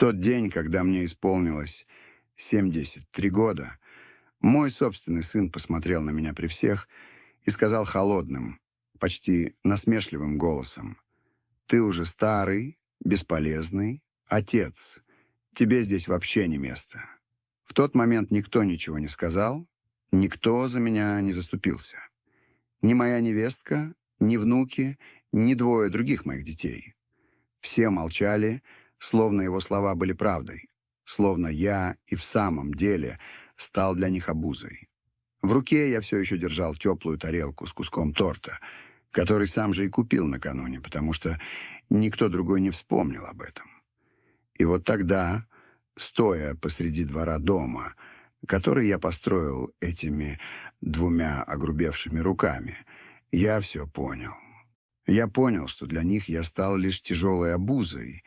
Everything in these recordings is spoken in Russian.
тот день, когда мне исполнилось 73 года, мой собственный сын посмотрел на меня при всех и сказал холодным, почти насмешливым голосом: «Ты уже старый, бесполезный отец. Тебе здесь вообще не место». В тот момент никто ничего не сказал, никто за меня не заступился. Ни моя невестка, ни внуки, ни двое других моих детей. Все молчали, словно его слова были правдой, словно я и в самом деле стал для них обузой. В руке я все еще держал теплую тарелку с куском торта, который сам же и купил накануне, потому что никто другой не вспомнил об этом. И вот тогда, стоя посреди двора дома, который я построил этими двумя огрубевшими руками, я все понял. Я понял, что для них я стал лишь тяжелой обузой,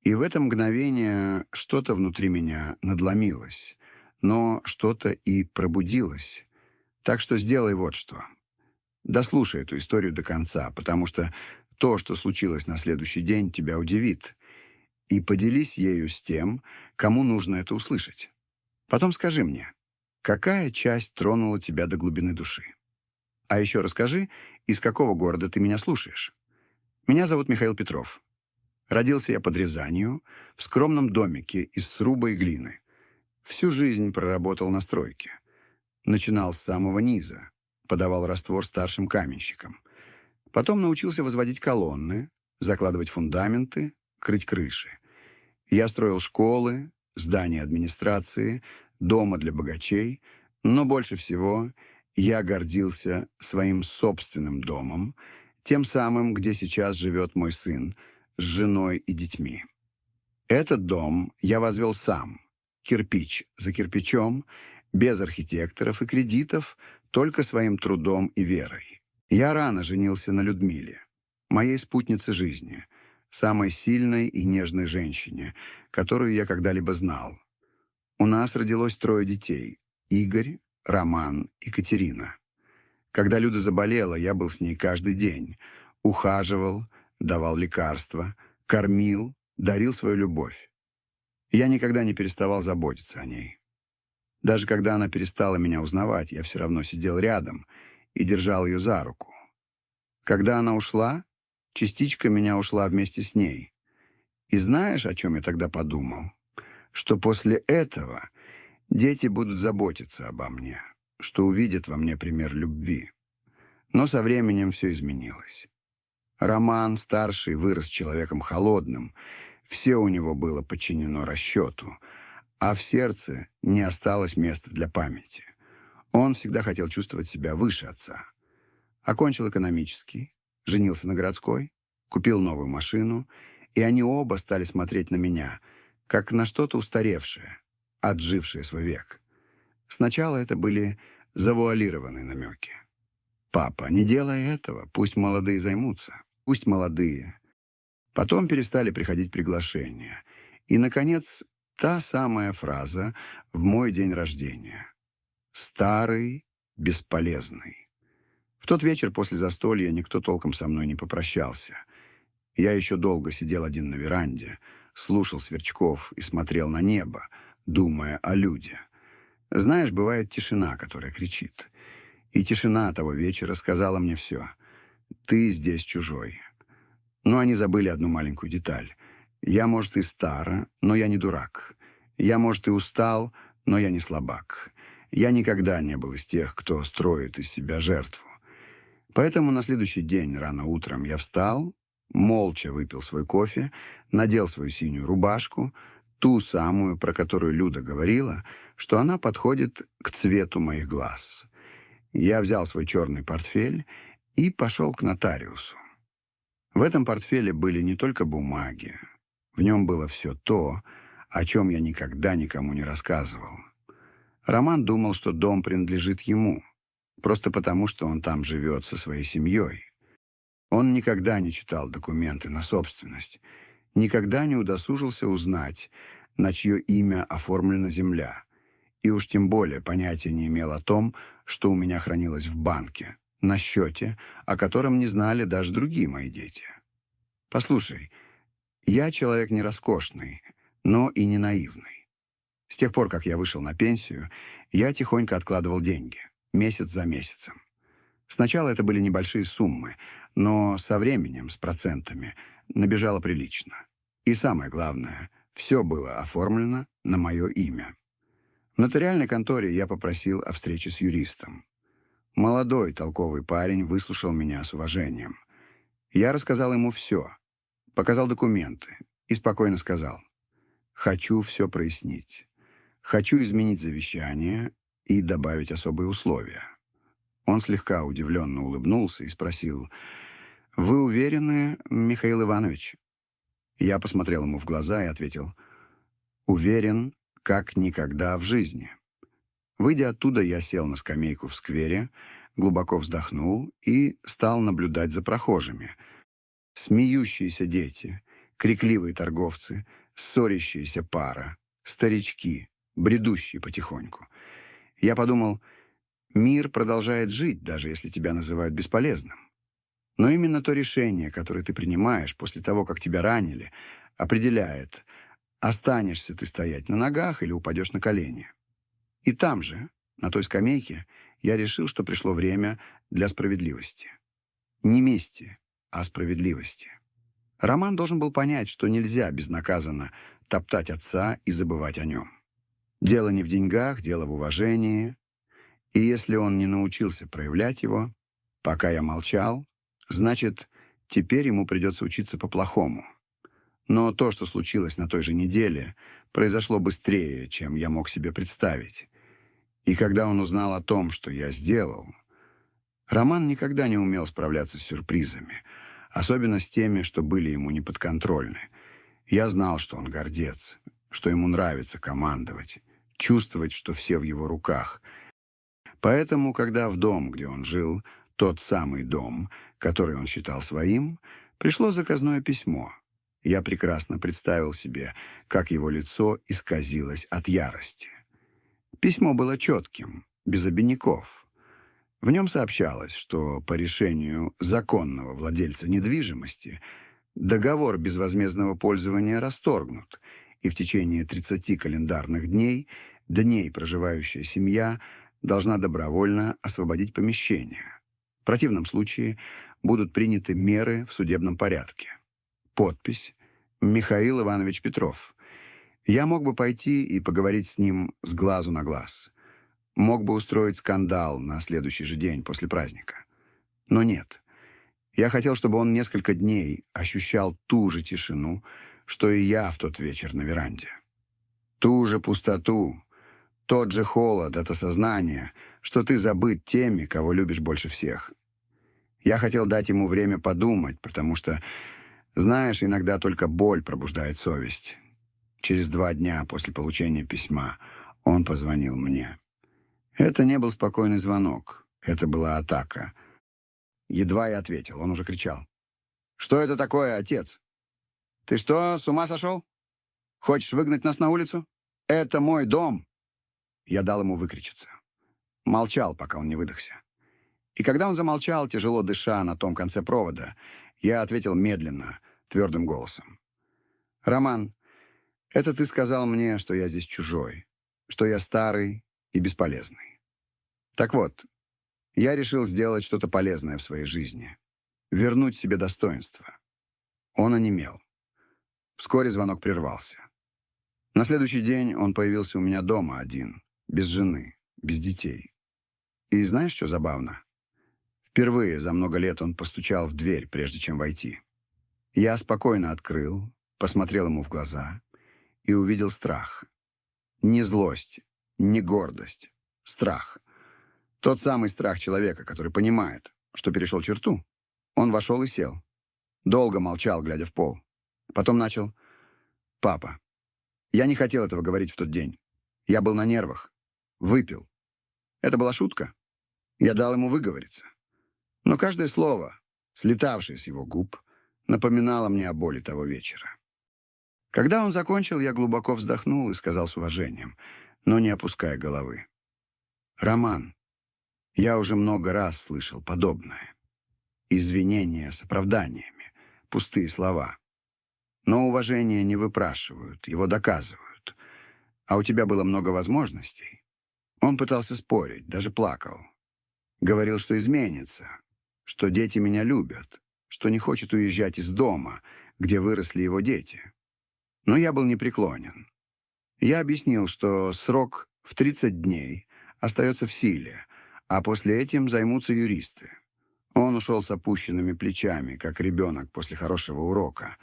и в это мгновение что-то внутри меня надломилось, но что-то и пробудилось. Так что сделай вот что. Дослушай эту историю до конца, потому что то, что случилось на следующий день, тебя удивит. И поделись ею с тем, кому нужно это услышать. Потом скажи мне, какая часть тронула тебя до глубины души? А еще расскажи, из какого города ты меня слушаешь. Меня зовут Михаил Петров. Родился я под Рязанью, в скромном домике из сруба и глины. Всю жизнь проработал на стройке. Начинал с самого низа, подавал раствор старшим каменщикам. Потом научился возводить колонны, закладывать фундаменты, крыть крыши. Я строил школы, здания администрации, дома для богачей, но больше всего я гордился своим собственным домом, тем самым, где сейчас живет мой сын, с женой и детьми. Этот дом я возвел сам, кирпич за кирпичом, без архитекторов и кредитов, только своим трудом и верой. Я рано женился на Людмиле, моей спутнице жизни, самой сильной и нежной женщине, которую я когда-либо знал. У нас родилось 3 детей – Игорь, Роман и Катерина. Когда Люда заболела, я был с ней каждый день, ухаживал, давал лекарства, кормил, дарил свою любовь. Я никогда не переставал заботиться о ней. Даже когда она перестала меня узнавать, я все равно сидел рядом и держал ее за руку. Когда она ушла, частичка меня ушла вместе с ней. И знаешь, о чем я тогда подумал? Что после этого дети будут заботиться обо мне, что увидят во мне пример любви. Но со временем все изменилось. Роман, старший, вырос человеком холодным, все у него было подчинено расчету, а в сердце не осталось места для памяти. Он всегда хотел чувствовать себя выше отца. Окончил экономический, женился на городской, купил новую машину, и они оба стали смотреть на меня, как на что-то устаревшее, отжившее свой век. Сначала это были завуалированные намеки. «Папа, не делай этого, пусть молодые займутся, пусть молодые». Потом перестали приходить приглашения. И, наконец, та самая фраза в мой день рождения. «Старый, бесполезный». В тот вечер после застолья никто толком со мной не попрощался. Я еще долго сидел один на веранде, слушал сверчков и смотрел на небо, думая о Люде. Знаешь, бывает тишина, которая кричит. И тишина того вечера сказала мне все. «Ты здесь чужой». Но они забыли одну маленькую деталь. Я, может, и стар, но я не дурак. Я, может, и устал, но я не слабак. Я никогда не был из тех, кто строит из себя жертву. Поэтому на следующий день рано утром я встал, молча выпил свой кофе, надел свою синюю рубашку, ту самую, про которую Люда говорила, что она подходит к цвету моих глаз. Я взял свой черный портфель и пошел к нотариусу. В этом портфеле были не только бумаги. В нем было все то, о чем я никогда никому не рассказывал. Роман думал, что дом принадлежит ему, просто потому, что он там живет со своей семьей. Он никогда не читал документы на собственность, никогда не удосужился узнать, на чье имя оформлена земля, и уж тем более понятия не имел о том, что у меня хранилось в банке, на счете, о котором не знали даже другие мои дети. Послушай, я человек не роскошный, но и не наивный. С тех пор, как я вышел на пенсию, я тихонько откладывал деньги, месяц за месяцем. Сначала это были небольшие суммы, но со временем, с процентами, набежало прилично. И самое главное, все было оформлено на мое имя. В нотариальной конторе я попросил о встрече с юристом. Молодой, толковый парень выслушал меня с уважением. Я рассказал ему все, показал документы и спокойно сказал: «Хочу все прояснить. Хочу изменить завещание и добавить особые условия». Он слегка удивленно улыбнулся и спросил: «Вы уверены, Михаил Иванович?» Я посмотрел ему в глаза и ответил: «Уверен, как никогда в жизни». Выйдя оттуда, я сел на скамейку в сквере, глубоко вздохнул и стал наблюдать за прохожими. Смеющиеся дети, крикливые торговцы, ссорящаяся пара, старички, бредущие потихоньку. Я подумал: мир продолжает жить, даже если тебя называют бесполезным. Но именно то решение, которое ты принимаешь после того, как тебя ранили, определяет, останешься ты стоять на ногах или упадешь на колени. И там же, на той скамейке, я решил, что пришло время для справедливости. Не мести, а справедливости. Роман должен был понять, что нельзя безнаказанно топтать отца и забывать о нем. Дело не в деньгах, дело в уважении. И если он не научился проявлять его, пока я молчал, значит, теперь ему придется учиться по-плохому. Но то, что случилось на той же неделе, произошло быстрее, чем я мог себе представить. И когда он узнал о том, что я сделал... Роман никогда не умел справляться с сюрпризами, особенно с теми, что были ему неподконтрольны. Я знал, что он гордец, что ему нравится командовать, чувствовать, что все в его руках. Поэтому, когда в дом, где он жил, тот самый дом, который он считал своим, пришло заказное письмо, я прекрасно представил себе, как его лицо исказилось от ярости. Письмо было четким, без обиняков. В нем сообщалось, что по решению законного владельца недвижимости договор безвозмездного пользования расторгнут, и в течение 30 календарных дней проживающая семья должна добровольно освободить помещение. В противном случае будут приняты меры в судебном порядке. Подпись: Михаил Иванович Петров. Я мог бы пойти и поговорить с ним с глазу на глаз. Мог бы устроить скандал на следующий же день после праздника. Но нет. Я хотел, чтобы он несколько дней ощущал ту же тишину, что и я в тот вечер на веранде. Ту же пустоту, тот же холод от осознания, что ты забыт теми, кого любишь больше всех. Я хотел дать ему время подумать, потому что, знаешь, иногда только боль пробуждает совесть. Через 2 дня после получения письма он позвонил мне. Это не был спокойный звонок, это была атака. Едва я ответил, он уже кричал: «Что это такое, отец? Ты что, с ума сошел? Хочешь выгнать нас на улицу? Это мой дом!» Я дал ему выкричаться. Молчал, пока он не выдохся. И когда он замолчал, тяжело дыша на том конце провода, я ответил медленно, твердым голосом: «Роман, это ты сказал мне, что я здесь чужой, что я старый и бесполезный. Так вот, я решил сделать что-то полезное в своей жизни, вернуть себе достоинство». Он онемел. Вскоре звонок прервался. На следующий день он появился у меня дома один, без жены, без детей. И знаешь, что забавно? Впервые за много лет он постучал в дверь, прежде чем войти. Я спокойно открыл, посмотрел ему в глаза и увидел страх. Не злость, не гордость, страх. Тот самый страх человека, который понимает, что перешел черту. Он вошел и сел. Долго молчал, глядя в пол. Потом начал: «Папа, я не хотел этого говорить в тот день. Я был на нервах. Выпил. Это была шутка. Я дал ему выговориться. Но каждое слово, слетавшее с его губ, напоминало мне о боли того вечера. Когда он закончил, я глубоко вздохнул и сказал с уважением, но не опуская головы: «Роман, я уже много раз слышал подобное. Извинения с оправданиями, пустые слова. Но уважение не выпрашивают, его доказывают. А у тебя было много возможностей. Он пытался спорить, даже плакал. Говорил, что изменится, что дети меня любят, что не хочет уезжать из дома, где выросли его дети. Но я был непреклонен. Я объяснил, что срок в 30 дней остается в силе, а после этим займутся юристы. Он ушел с опущенными плечами, как ребенок после хорошего урока,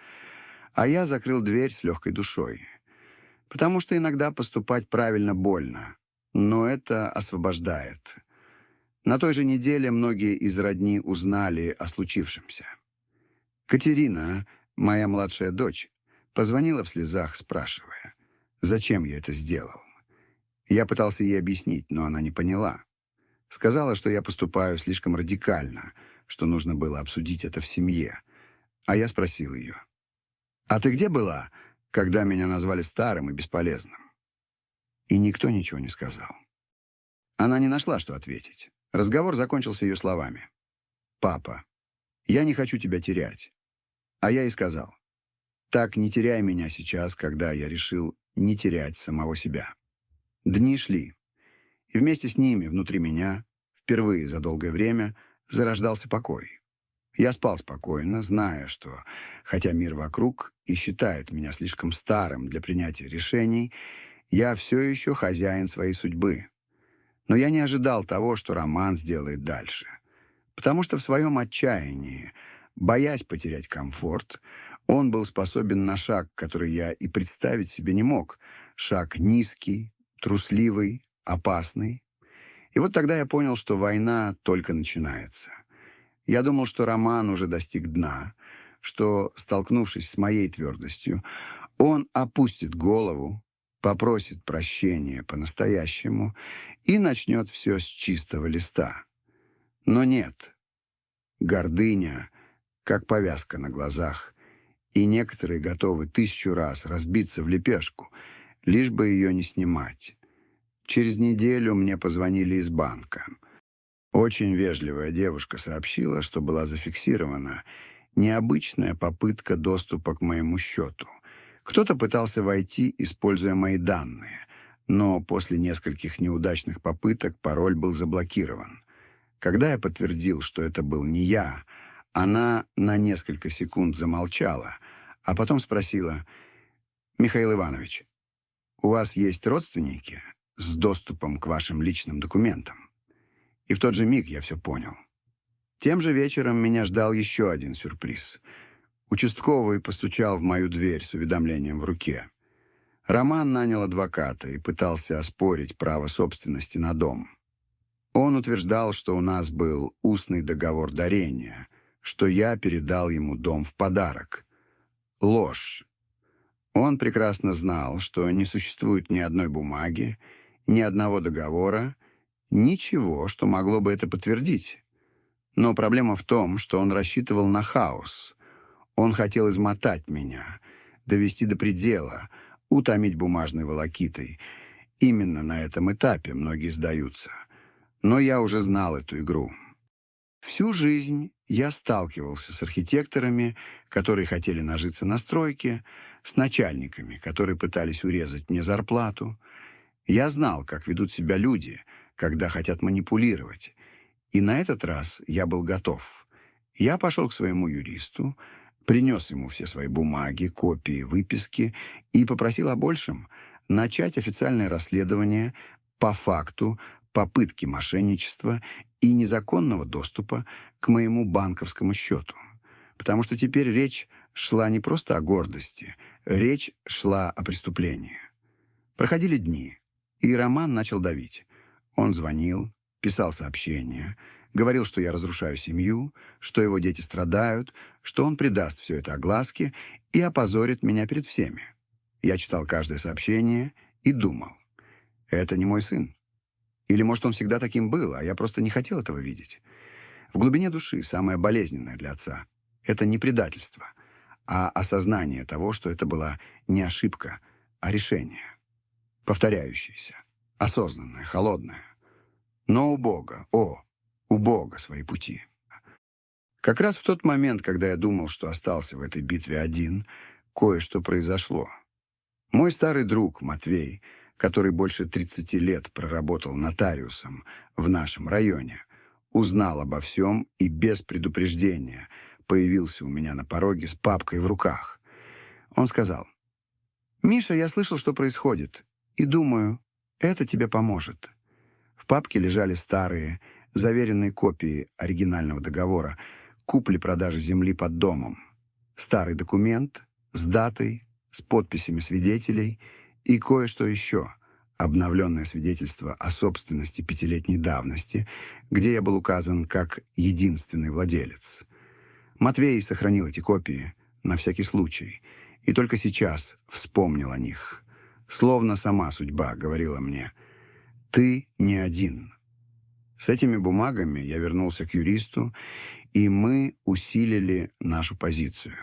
а я закрыл дверь с легкой душой. Потому что иногда поступать правильно больно, но это освобождает. На той же неделе многие из родни узнали о случившемся. Катерина, моя младшая дочь, позвонила в слезах, спрашивая, зачем я это сделал. Я пытался ей объяснить, но она не поняла. Сказала, что я поступаю слишком радикально, что нужно было обсудить это в семье. А я спросил ее, «А ты где была, когда меня назвали старым и бесполезным?» И никто ничего не сказал. Она не нашла, что ответить. Разговор закончился ее словами. «Папа, я не хочу тебя терять». А я и сказал, «Так не теряй меня сейчас, когда я решил не терять самого себя». Дни шли, и вместе с ними, внутри меня, впервые за долгое время, зарождался покой. Я спал спокойно, зная, что, хотя мир вокруг и считает меня слишком старым для принятия решений, я все еще хозяин своей судьбы. Но я не ожидал того, что Роман сделает дальше. Потому что в своем отчаянии, боясь потерять комфорт, он был способен на шаг, который я и представить себе не мог. Шаг низкий, трусливый, опасный. И вот тогда я понял, что война только начинается. Я думал, что Роман уже достиг дна, что, столкнувшись с моей твердостью, он опустит голову, попросит прощения по-настоящему и начнет все с чистого листа. Но нет. Гордыня, как повязка на глазах, и некоторые готовы 1000 раз разбиться в лепешку, лишь бы ее не снимать. Через неделю мне позвонили из банка. Очень вежливая девушка сообщила, что была зафиксирована необычная попытка доступа к моему счету. Кто-то пытался войти, используя мои данные, но после нескольких неудачных попыток пароль был заблокирован. Когда я подтвердил, что это был не я, она на несколько секунд замолчала, а потом спросила, «Михаил Иванович, у вас есть родственники с доступом к вашим личным документам?» И в тот же миг я все понял. Тем же вечером меня ждал еще один сюрприз. Участковый постучал в мою дверь с уведомлением в руке. Роман нанял адвоката и пытался оспорить право собственности на дом. Он утверждал, что у нас был устный договор дарения, что я передал ему дом в подарок. Ложь. Он прекрасно знал, что не существует ни одной бумаги, ни одного договора, ничего, что могло бы это подтвердить. Но проблема в том, что он рассчитывал на хаос. Он хотел измотать меня, довести до предела, утомить бумажной волокитой. Именно на этом этапе многие сдаются. Но я уже знал эту игру. Всю жизнь я сталкивался с архитекторами, которые хотели нажиться на стройке, с начальниками, которые пытались урезать мне зарплату. Я знал, как ведут себя люди, когда хотят манипулировать. И на этот раз я был готов. Я пошел к своему юристу, принес ему все свои бумаги, копии, выписки и попросил о большем — начать официальное расследование по факту попытки мошенничества и незаконного доступа к моему банковскому счету. Потому что теперь речь шла не просто о гордости, речь шла о преступлении. Проходили дни, и Роман начал давить. Он звонил, писал сообщения, говорил, что я разрушаю семью, что его дети страдают, что он придаст все это огласке и опозорит меня перед всеми. Я читал каждое сообщение и думал, это не мой сын. Или, может, он всегда таким был, а я просто не хотел этого видеть. В глубине души самое болезненное для отца — это не предательство, а осознание того, что это была не ошибка, а решение. Повторяющееся, осознанное, холодное. Но у Бога свои пути. Как раз в тот момент, когда я думал, что остался в этой битве один, кое-что произошло. Мой старый друг Матвей, который больше 30 лет проработал нотариусом в нашем районе, узнал обо всем и без предупреждения появился у меня на пороге с папкой в руках. Он сказал: «Миша, я слышал, что происходит, и думаю, это тебе поможет». В папке лежали старые, заверенные копии оригинального договора купли-продажи земли под домом, старый документ с датой, с подписями свидетелей и кое-что еще, обновленное свидетельство о собственности 5-летней давности, где я был указан как единственный владелец. Матвей сохранил эти копии на всякий случай и только сейчас вспомнил о них. Словно сама судьба говорила мне: «Ты не один». С этими бумагами я вернулся к юристу, и мы усилили нашу позицию.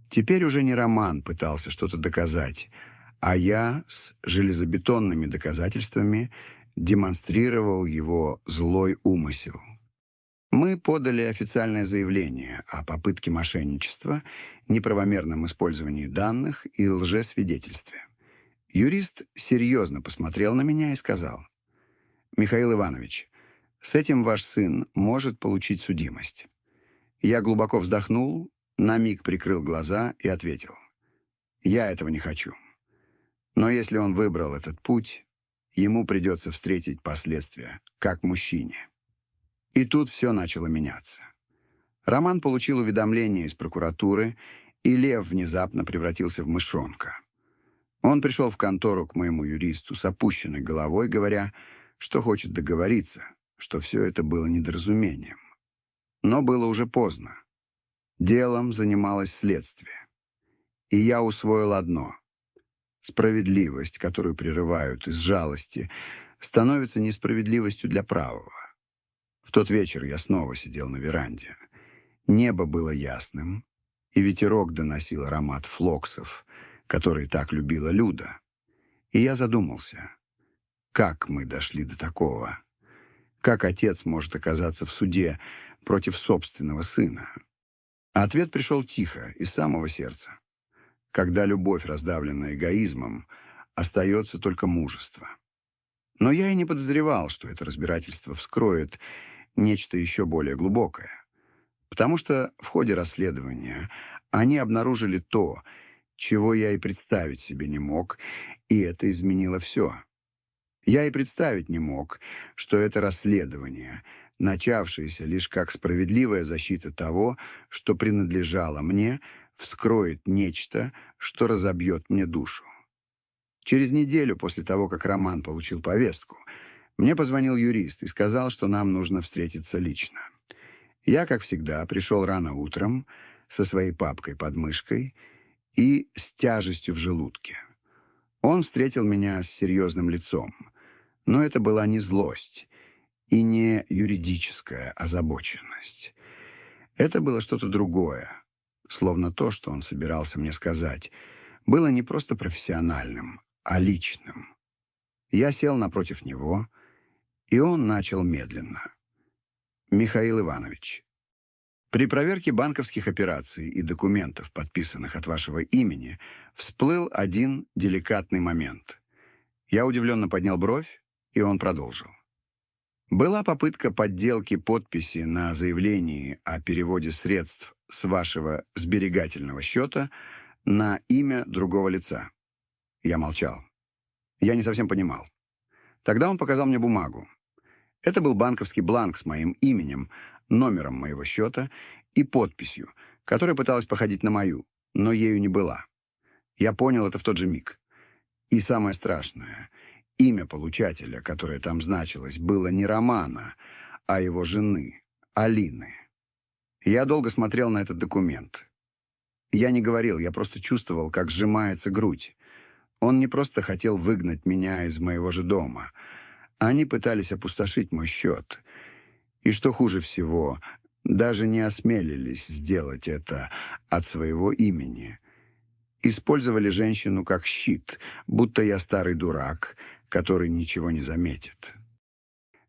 Теперь уже не Роман пытался что-то доказать, а я с железобетонными доказательствами демонстрировал его злой умысел. Мы подали официальное заявление о попытке мошенничества, неправомерном использовании данных и лжесвидетельстве. Юрист серьезно посмотрел на меня и сказал: «Михаил Иванович, с этим ваш сын может получить судимость». Я глубоко вздохнул, на миг прикрыл глаза и ответил: «Я этого не хочу. Но если он выбрал этот путь, ему придется встретить последствия, как мужчине». И тут все начало меняться. Роман получил уведомление из прокуратуры, и Лев внезапно превратился в мышонка. Он пришел в контору к моему юристу с опущенной головой, говоря, что хочет договориться, что все это было недоразумением. Но было уже поздно. Делом занималось следствие. И я усвоил одно: справедливость, которую прерывают из жалости, становится несправедливостью для правого. В тот вечер я снова сидел на веранде. Небо было ясным, и ветерок доносил аромат флоксов, который так любила Люда. И я задумался, как мы дошли до такого? Как отец может оказаться в суде против собственного сына? А ответ пришел тихо, из самого сердца. Когда любовь раздавлена эгоизмом, остается только мужество. Но я и не подозревал, что это разбирательство вскроет нечто еще более глубокое. Потому что в ходе расследования они обнаружили то, чего я и представить себе не мог, и это изменило все. Я и представить не мог, что это расследование, начавшееся лишь как справедливая защита того, что принадлежало мне, вскроет нечто, что разобьет мне душу. Через неделю после того, как Роман получил повестку, мне позвонил юрист и сказал, что нам нужно встретиться лично. Я, как всегда, пришел рано утром со своей папкой под мышкой и с тяжестью в желудке. Он встретил меня с серьезным лицом, но это была не злость и не юридическая озабоченность. Это было что-то другое, словно то, что он собирался мне сказать, было не просто профессиональным, а личным. Я сел напротив него, и он начал медленно. «Михаил Иванович, при проверке банковских операций и документов, подписанных от вашего имени, всплыл один деликатный момент». Я удивленно поднял бровь, и он продолжил. «Была попытка подделки подписи на заявлении о переводе средств с вашего сберегательного счета на имя другого лица». Я молчал. Я не совсем понимал. Тогда он показал мне бумагу. Это был банковский бланк с моим именем, номером моего счета и подписью, которая пыталась походить на мою, но ею не была. Я понял это в тот же миг. И самое страшное, имя получателя, которое там значилось, было не Романа, а его жены, Алины. Я долго смотрел на этот документ. Я не говорил, я просто чувствовал, как сжимается грудь. Он не просто хотел выгнать меня из моего же дома. Они пытались опустошить мой счет. И что хуже всего, даже не осмелились сделать это от своего имени. Использовали женщину как щит, будто я старый дурак, который ничего не заметит.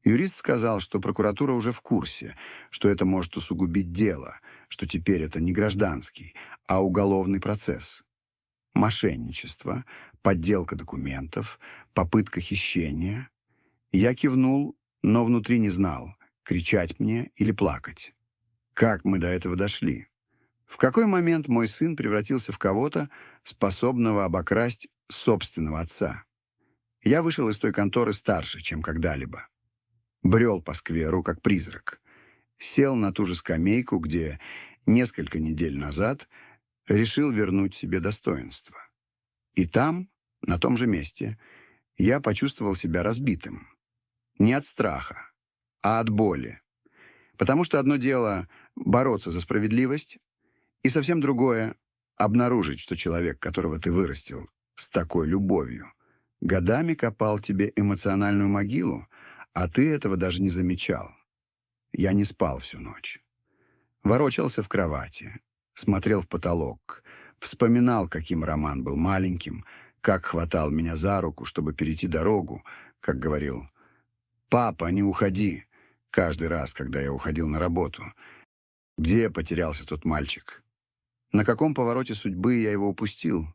Юрист сказал, что прокуратура уже в курсе, что это может усугубить дело, что теперь это не гражданский, а уголовный процесс. мошенничество, подделка документов, попытка хищения. Я кивнул, но внутри не знал, кричать мне или плакать. Как мы до этого дошли? В какой момент мой сын превратился в кого-то, способного обокрасть собственного отца? Я вышел из той конторы старше, чем когда-либо. Брел по скверу, как призрак. Сел на ту же скамейку, где несколько недель назад решил вернуть себе достоинство. И там, на том же месте, я почувствовал себя разбитым. Не от страха, а от боли. Потому что одно дело бороться за справедливость, и совсем другое — обнаружить, что человек, которого ты вырастил с такой любовью, годами копал тебе эмоциональную могилу, а ты этого даже не замечал. Я не спал всю ночь. Ворочался в кровати, смотрел в потолок, вспоминал, каким Роман был маленьким, как хватал меня за руку, чтобы перейти дорогу, как говорил: «Папа, не уходи», каждый раз, когда я уходил на работу. Где потерялся тот мальчик? На каком повороте судьбы я его упустил?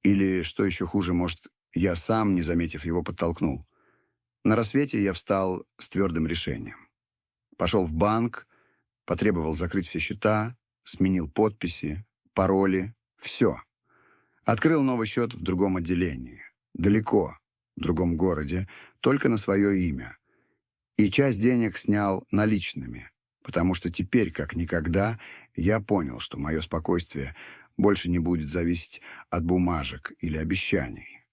Или, что еще хуже, может, я сам, не заметив его, подтолкнул? На рассвете я встал с твердым решением. Пошел в банк, потребовал закрыть все счета, сменил подписи, пароли, все. Открыл новый счет в другом отделении, далеко, в другом городе, только на свое имя. И часть денег снял наличными, потому что теперь, как никогда, я понял, что мое спокойствие больше не будет зависеть от бумажек или обещаний.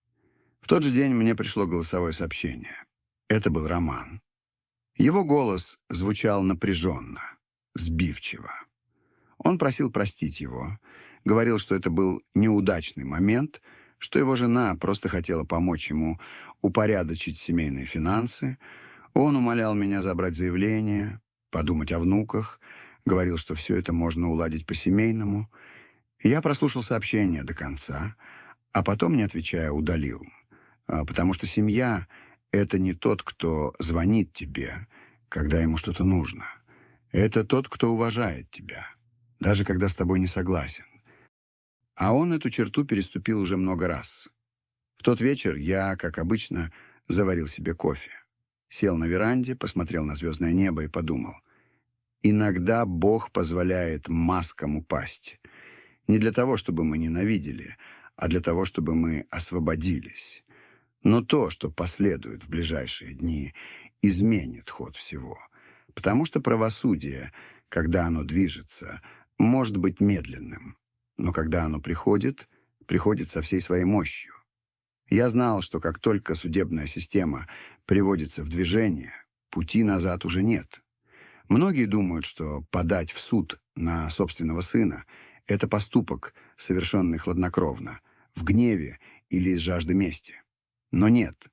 В тот же день мне пришло голосовое сообщение. Это был Роман. Его голос звучал напряженно, сбивчиво. Он просил простить его, говорил, что это был неудачный момент, что его жена просто хотела помочь ему упорядочить семейные финансы. Он умолял меня забрать заявление, подумать о внуках, говорил, что все это можно уладить по-семейному. Я прослушал сообщение до конца, а потом, не отвечая, удалил. Потому что семья — это не тот, кто звонит тебе, когда ему что-то нужно. Это тот, кто уважает тебя, даже когда с тобой не согласен. А он эту черту переступил уже много раз. В тот вечер я, как обычно, заварил себе кофе. Сел на веранде, посмотрел на звездное небо и подумал: иногда Бог позволяет маскам упасть. Не для того, чтобы мы ненавидели, а для того, чтобы мы освободились. Но то, что последует в ближайшие дни, изменит ход всего. Потому что правосудие, когда оно движется, может быть медленным. Но когда оно приходит, приходит со всей своей мощью. Я знал, что как только судебная система приводится в движение, пути назад уже нет. Многие думают, что подать в суд на собственного сына — это поступок, совершенный хладнокровно, в гневе или из жажды мести. Но нет.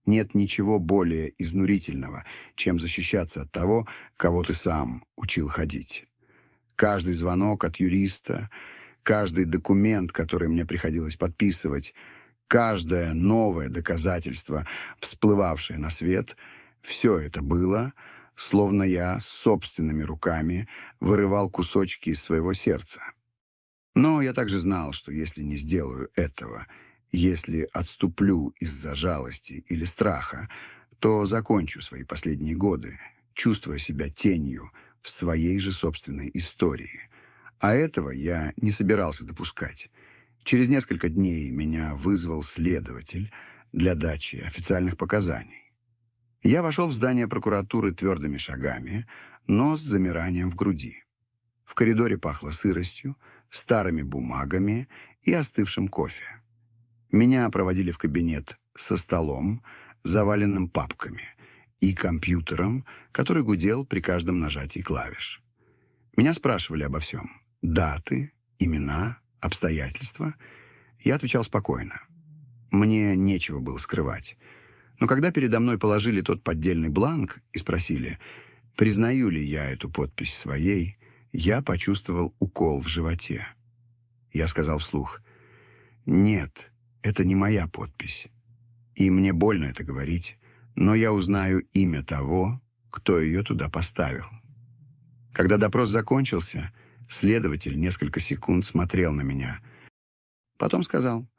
Нет ничего более изнурительного, чем защищаться от того, кого ты сам учил ходить. Каждый звонок от юриста, каждый документ, который мне приходилось подписывать, каждое новое доказательство, всплывавшее на свет, все это было, словно я собственными руками вырывал кусочки из своего сердца. Но я также знал, что если не сделаю этого, если отступлю из-за жалости или страха, то закончу свои последние годы, чувствуя себя тенью в своей же собственной истории. А этого я не собирался допускать. Через несколько дней меня вызвал следователь для дачи официальных показаний. Я вошел в здание прокуратуры твердыми шагами, но с замиранием в груди. В коридоре пахло сыростью, старыми бумагами и остывшим кофе. Меня проводили в кабинет со столом, заваленным папками, и компьютером, который гудел при каждом нажатии клавиш. Меня спрашивали обо всем: даты, имена, обстоятельства. Я отвечал спокойно. Мне нечего было скрывать. Но когда передо мной положили тот поддельный бланк и спросили, признаю ли я эту подпись своей, я почувствовал укол в животе. Я сказал вслух: «Нет, это не моя подпись. И мне больно это говорить, но я узнаю имя того, кто ее туда поставил». Когда допрос закончился, следователь несколько секунд смотрел на меня. Потом сказал: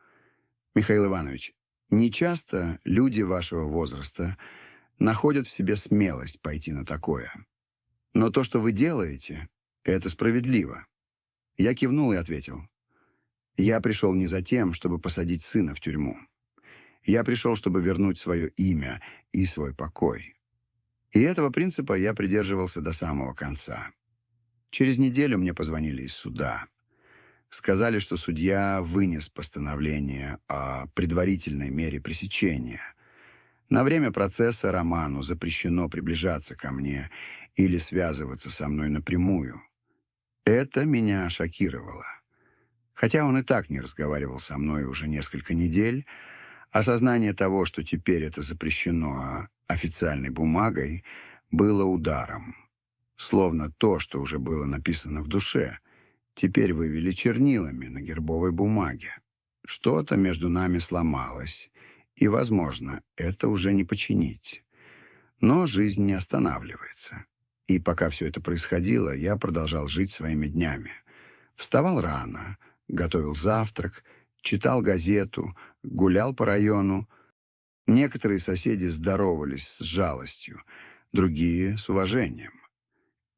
«Михаил Иванович, нечасто люди вашего возраста находят в себе смелость пойти на такое. Но то, что вы делаете, это справедливо». Я кивнул и ответил: «Я пришел не за тем, чтобы посадить сына в тюрьму. Я пришел, чтобы вернуть свое имя и свой покой». И этого принципа я придерживался до самого конца. Через неделю мне позвонили из суда. Сказали, что судья вынес постановление о предварительной мере пресечения. На время процесса Роману запрещено приближаться ко мне или связываться со мной напрямую. Это меня шокировало. Хотя он и так не разговаривал со мной уже несколько недель, осознание того, что теперь это запрещено официальной бумагой, было ударом. Словно то, что уже было написано в душе, теперь вывели чернилами на гербовой бумаге. Что-то между нами сломалось, и, возможно, это уже не починить. Но жизнь не останавливается. И пока все это происходило, я продолжал жить своими днями. Вставал рано, готовил завтрак, читал газету, гулял по району. Некоторые соседи здоровались с жалостью, другие — с уважением.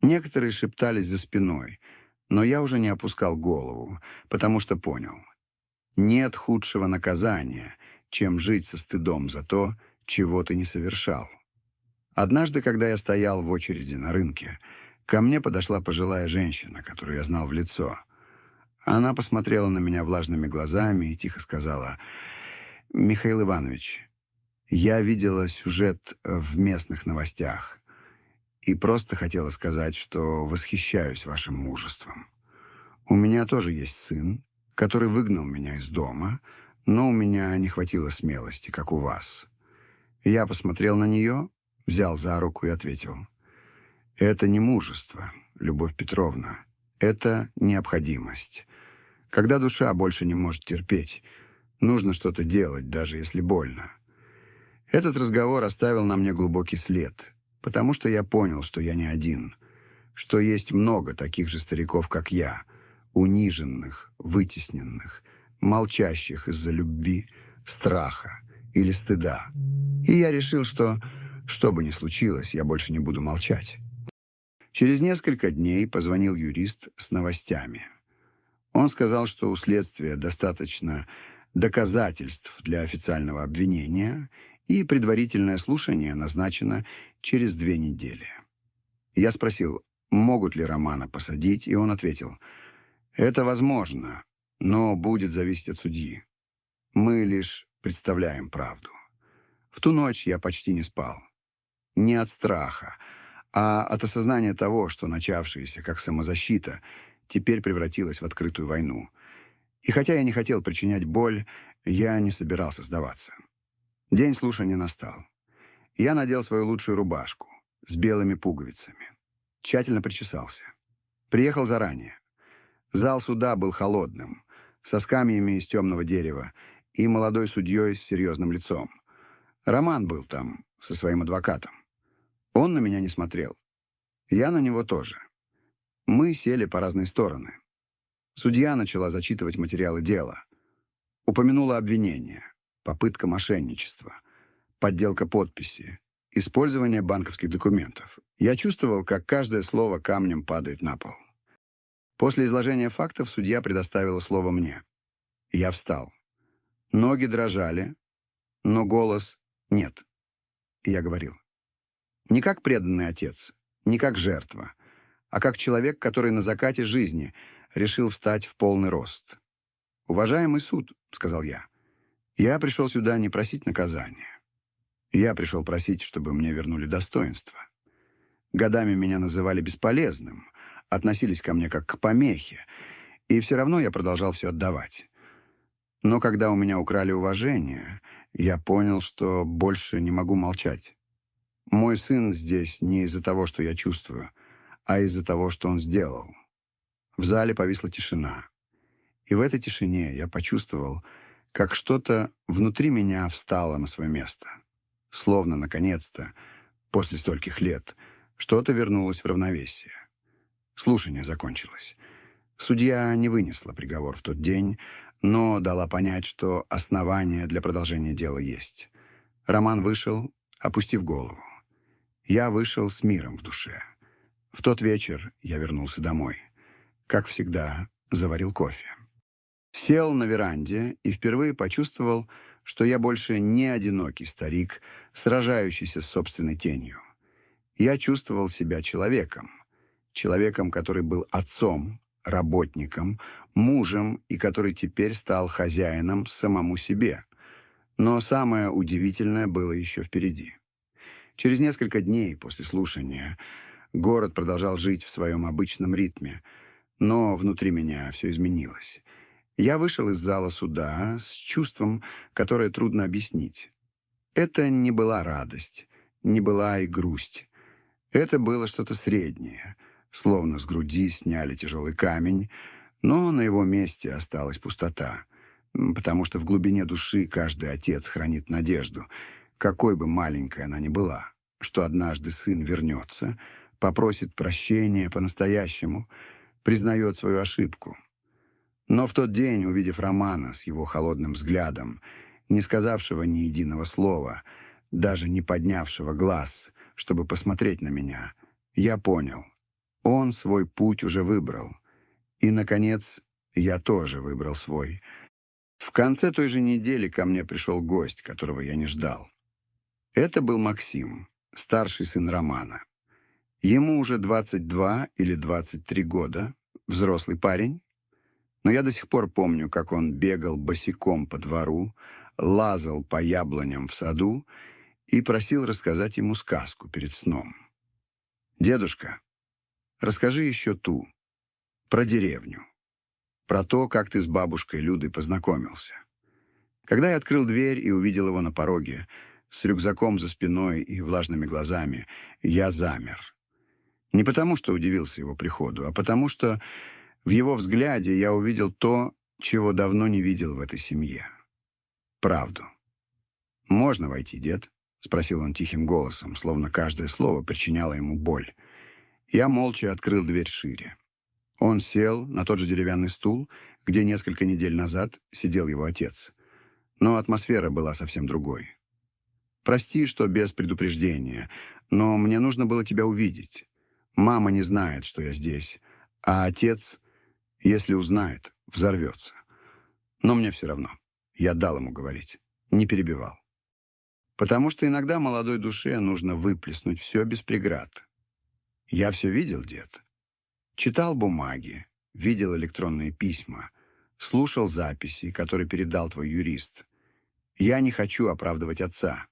Некоторые шептались за спиной, но я уже не опускал голову, потому что понял: нет худшего наказания, чем жить со стыдом за то, чего ты не совершал. Однажды, когда я стоял в очереди на рынке, ко мне подошла пожилая женщина, которую я знал в лицо. Она посмотрела на меня влажными глазами и тихо сказала: «Михаил Иванович, я видела сюжет в местных новостях и просто хотела сказать, что восхищаюсь вашим мужеством. У меня тоже есть сын, который выгнал меня из дома, но у меня не хватило смелости, как у вас». Я посмотрел на нее, взял за руку и ответил: «Это не мужество, Любовь Петровна, это необходимость. Когда душа больше не может терпеть, нужно что-то делать, даже если больно». Этот разговор оставил на мне глубокий след, потому что я понял, что я не один, что есть много таких же стариков, как я, униженных, вытесненных, молчащих из-за любви, страха или стыда. И я решил, что бы ни случилось, я больше не буду молчать. Через несколько дней позвонил юрист с новостями. Он сказал, что у следствия достаточно доказательств для официального обвинения, и предварительное слушание назначено через 2 недели. Я спросил, могут ли Романа посадить, и он ответил: «Это возможно, но будет зависеть от судьи. Мы лишь представляем правду». В ту ночь я почти не спал. Не от страха, а от осознания того, что начавшееся как самозащита теперь превратилось в открытую войну. И хотя я не хотел причинять боль, я не собирался сдаваться. День слушания настал. Я надел свою лучшую рубашку с белыми пуговицами. Тщательно причесался. Приехал заранее. Зал суда был холодным, со скамьями из темного дерева и молодой судьей с серьезным лицом. Роман был там со своим адвокатом. Он на меня не смотрел. Я на него тоже. Мы сели по разные стороны. Судья начала зачитывать материалы дела. Упомянула обвинение, попытка мошенничества, подделка подписи, использование банковских документов. Я чувствовал, как каждое слово камнем падает на пол. После изложения фактов судья предоставила слово мне. Я встал. Ноги дрожали, но голос нет. И я говорил. Не как преданный отец, не как жертва, а как человек, который на закате жизни решил встать в полный рост. «Уважаемый суд», — сказал я пришел сюда не просить наказания. Я пришел просить, чтобы мне вернули достоинство. Годами меня называли бесполезным, относились ко мне как к помехе, и все равно я продолжал все отдавать. Но когда у меня украли уважение, я понял, что больше не могу молчать. Мой сын здесь не из-за того, что я чувствую, а из-за того, что он сделал. В зале повисла тишина. И в этой тишине я почувствовал, как что-то внутри меня встало на свое место. Словно, наконец-то, после стольких лет, что-то вернулось в равновесие. Слушание закончилось. Судья не вынесла приговор в тот день, но дала понять, что основания для продолжения дела есть. Роман вышел, опустив голову. Я вышел с миром в душе. В тот вечер я вернулся домой. Как всегда, заварил кофе. Сел на веранде и впервые почувствовал, что я больше не одинокий старик, сражающийся с собственной тенью. Я чувствовал себя человеком. Человеком, который был отцом, работником, мужем и который теперь стал хозяином самому себе. Но самое удивительное было еще впереди. Через несколько дней после слушания город продолжал жить в своем обычном ритме, но внутри меня все изменилось. Я вышел из зала суда с чувством, которое трудно объяснить. Это не была радость, не была и грусть. Это было что-то среднее, словно с груди сняли тяжелый камень, но на его месте осталась пустота, потому что в глубине души каждый отец хранит надежду, какой бы маленькой она ни была, что однажды сын вернется, попросит прощения по-настоящему, признает свою ошибку. Но в тот день, увидев Романа с его холодным взглядом, не сказавшего ни единого слова, даже не поднявшего глаз, чтобы посмотреть на меня, я понял, он свой путь уже выбрал. И, наконец, я тоже выбрал свой. В конце той же недели ко мне пришел гость, которого я не ждал. Это был Максим, старший сын Романа. Ему уже 22 или 23 года, взрослый парень. Но я до сих пор помню, как он бегал босиком по двору, лазал по яблоням в саду и просил рассказать ему сказку перед сном. «Дедушка, расскажи еще ту, про деревню, про то, как ты с бабушкой Людой познакомился». Когда я открыл дверь и увидел его на пороге, с рюкзаком за спиной и влажными глазами, я замер. Не потому, что удивился его приходу, а потому, что в его взгляде я увидел то, чего давно не видел в этой семье. Правду. «Можно войти, дед?» — спросил он тихим голосом, словно каждое слово причиняло ему боль. Я молча открыл дверь шире. Он сел на тот же деревянный стул, где несколько недель назад сидел его отец. Но атмосфера была совсем другой. «Прости, что без предупреждения, но мне нужно было тебя увидеть. Мама не знает, что я здесь, а отец, если узнает, взорвется. Но мне все равно. Я дал ему говорить, не перебивал. Потому что иногда молодой душе нужно выплеснуть все без преград. Я все видел, дед. Читал бумаги, видел электронные письма, слушал записи, которые передал твой юрист. Я не хочу оправдывать отца,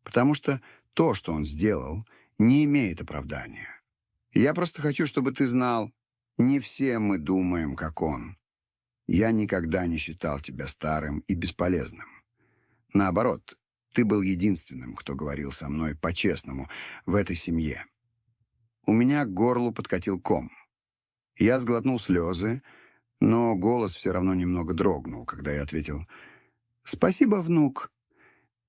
потому что то, что он сделал, не имеет оправдания. Я просто хочу, чтобы ты знал, не все мы думаем, как он. Я никогда не считал тебя старым и бесполезным. Наоборот, ты был единственным, кто говорил со мной по-честному в этой семье. У меня к горлу подкатил ком. Я сглотнул слезы, но голос все равно немного дрогнул, когда я ответил: «Спасибо, внук».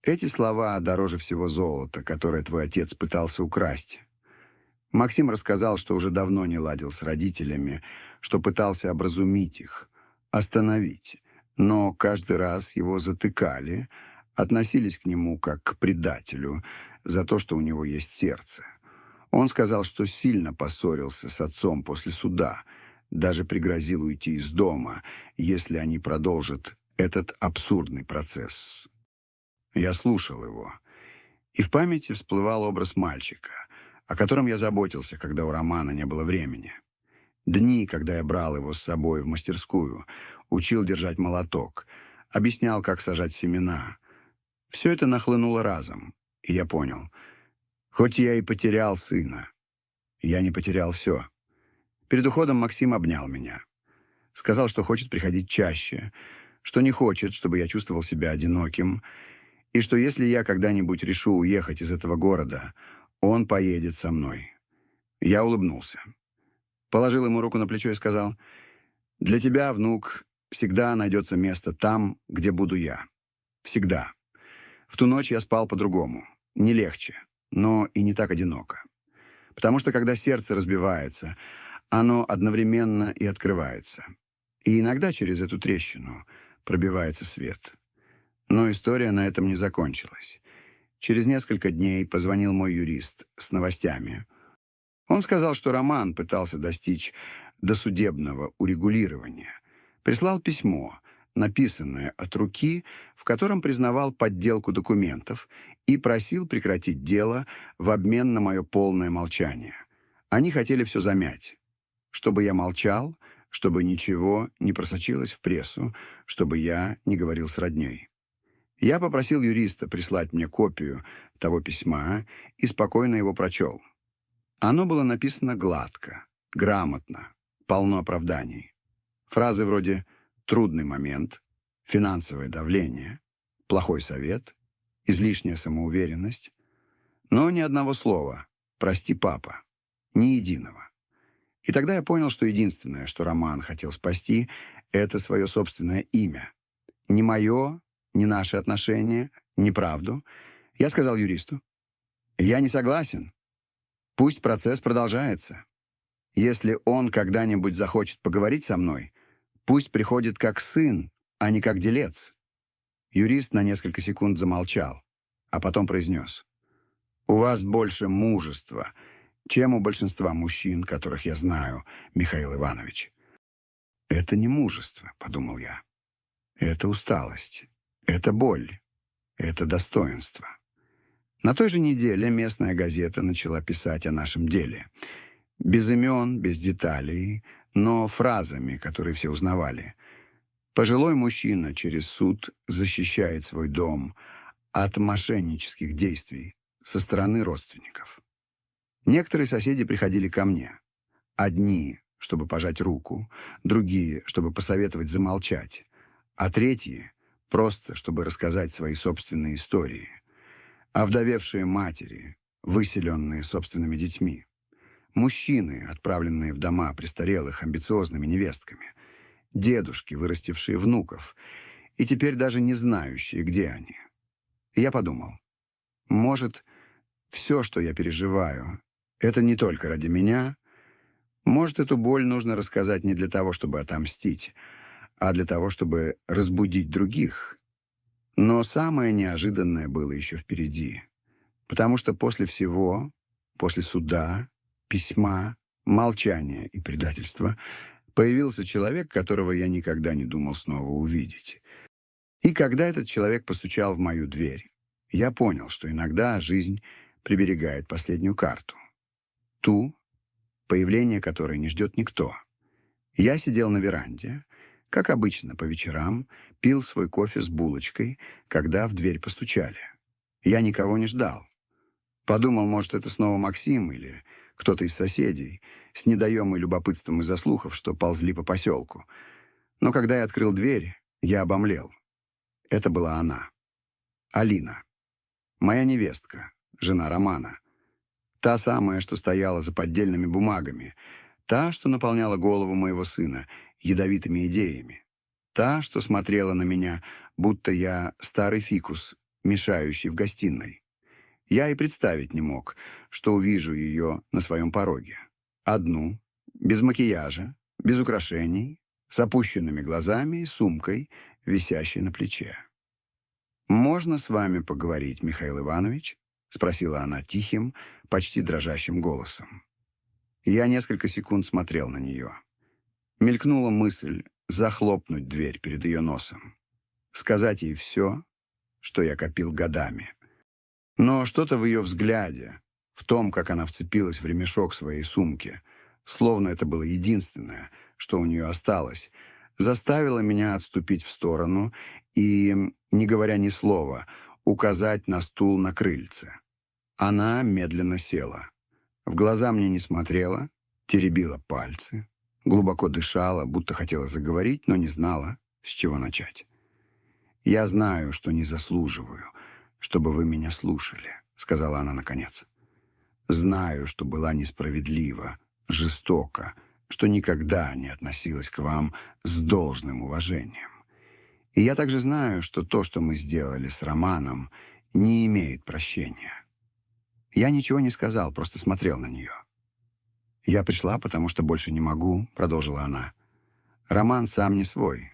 Эти слова дороже всего золота, которое твой отец пытался украсть. Максим рассказал, что уже давно не ладил с родителями, что пытался образумить их, остановить, но каждый раз его затыкали, относились к нему как к предателю за то, что у него есть сердце. Он сказал, что сильно поссорился с отцом после суда, даже пригрозил уйти из дома, если они продолжат этот абсурдный процесс. Я слушал его, и в памяти всплывал образ мальчика, о котором я заботился, когда у Романа не было времени. Дни, когда я брал его с собой в мастерскую, учил держать молоток, объяснял, как сажать семена. Все это нахлынуло разом, и я понял, хоть я и потерял сына, я не потерял все. Перед уходом Максим обнял меня. Сказал, что хочет приходить чаще, что не хочет, чтобы я чувствовал себя одиноким, и что если я когда-нибудь решу уехать из этого города, он поедет со мной. Я улыбнулся. Положил ему руку на плечо и сказал: «Для тебя, внук, всегда найдется место там, где буду я. Всегда». В ту ночь я спал по-другому. Не легче, но и не так одиноко. Потому что, когда сердце разбивается, оно одновременно и открывается. И иногда через эту трещину пробивается свет. Но история на этом не закончилась. Через несколько дней позвонил мой юрист с новостями. Он сказал, что Роман пытался достичь досудебного урегулирования. Прислал письмо, написанное от руки, в котором признавал подделку документов и просил прекратить дело в обмен на мое полное молчание. Они хотели все замять. Чтобы я молчал, чтобы ничего не просочилось в прессу, чтобы я не говорил с родней. Я попросил юриста прислать мне копию того письма и спокойно его прочел. Оно было написано гладко, грамотно, полно оправданий. Фразы вроде «трудный момент», «финансовое давление», «плохой совет», «излишняя самоуверенность». Но ни одного слова «прости, папа», ни единого. И тогда я понял, что единственное, что Роман хотел спасти, это свое собственное имя. Не мое, не наши отношения, не правду. Я сказал юристу: «Я не согласен. Пусть процесс продолжается. Если он когда-нибудь захочет поговорить со мной, пусть приходит как сын, а не как делец». Юрист на несколько секунд замолчал, а потом произнес: «У вас больше мужества, чем у большинства мужчин, которых я знаю, Михаил Иванович». «Это не мужество», — подумал я. «Это усталость, это боль, это достоинство». На той же неделе местная газета начала писать о нашем деле. Без имен, без деталей, но фразами, которые все узнавали. Пожилой мужчина через суд защищает свой дом от мошеннических действий со стороны родственников. Некоторые соседи приходили ко мне. Одни, чтобы пожать руку, другие, чтобы посоветовать замолчать, а третьи — просто, чтобы рассказать свои собственные истории. Овдовевшие матери, выселенные собственными детьми. Мужчины, отправленные в дома престарелых амбициозными невестками. Дедушки, вырастившие внуков, и теперь даже не знающие, где они. И я подумал, может, все, что я переживаю, это не только ради меня. Может, эту боль нужно рассказать не для того, чтобы отомстить, а для того, чтобы разбудить других. Но самое неожиданное было еще впереди. Потому что после всего, после суда, письма, молчания и предательства, появился человек, которого я никогда не думал снова увидеть. И когда этот человек постучал в мою дверь, я понял, что иногда жизнь приберегает последнюю карту. Ту, появление которой не ждет никто. Я сидел на веранде, как обычно по вечерам, пил свой кофе с булочкой, когда в дверь постучали. Я никого не ждал. Подумал, может, это снова Максим или кто-то из соседей, с недоемой любопытством из-за слухов, что ползли по поселку. Но когда я открыл дверь, я обомлел. Это была она. Алина. Моя невестка, жена Романа. Та самая, что стояла за поддельными бумагами. Та, что наполняла голову моего сына ядовитыми идеями. Та, что смотрела на меня, будто я старый фикус, мешающий в гостиной. Я и представить не мог, что увижу ее на своем пороге. Одну, без макияжа, без украшений, с опущенными глазами и сумкой, висящей на плече. «Можно с вами поговорить, Михаил Иванович?» — спросила она тихим, почти дрожащим голосом. Я несколько секунд смотрел на нее. Мелькнула мысль захлопнуть дверь перед ее носом. Сказать ей все, что я копил годами. Но что-то в ее взгляде, в том, как она вцепилась в ремешок своей сумки, словно это было единственное, что у нее осталось, заставило меня отступить в сторону и, не говоря ни слова, указать на стул на крыльце. Она медленно села. В глаза мне не смотрела, теребила пальцы, глубоко дышала, будто хотела заговорить, но не знала, с чего начать. «Я знаю, что не заслуживаю, чтобы вы меня слушали», — сказала она наконец. «Знаю, что была несправедлива, жестока, что никогда не относилась к вам с должным уважением. И я также знаю, что то, что мы сделали с Романом, не имеет прощения». Я ничего не сказал, просто смотрел на нее. «Я пришла, потому что больше не могу», — продолжила она. Роман сам не свой.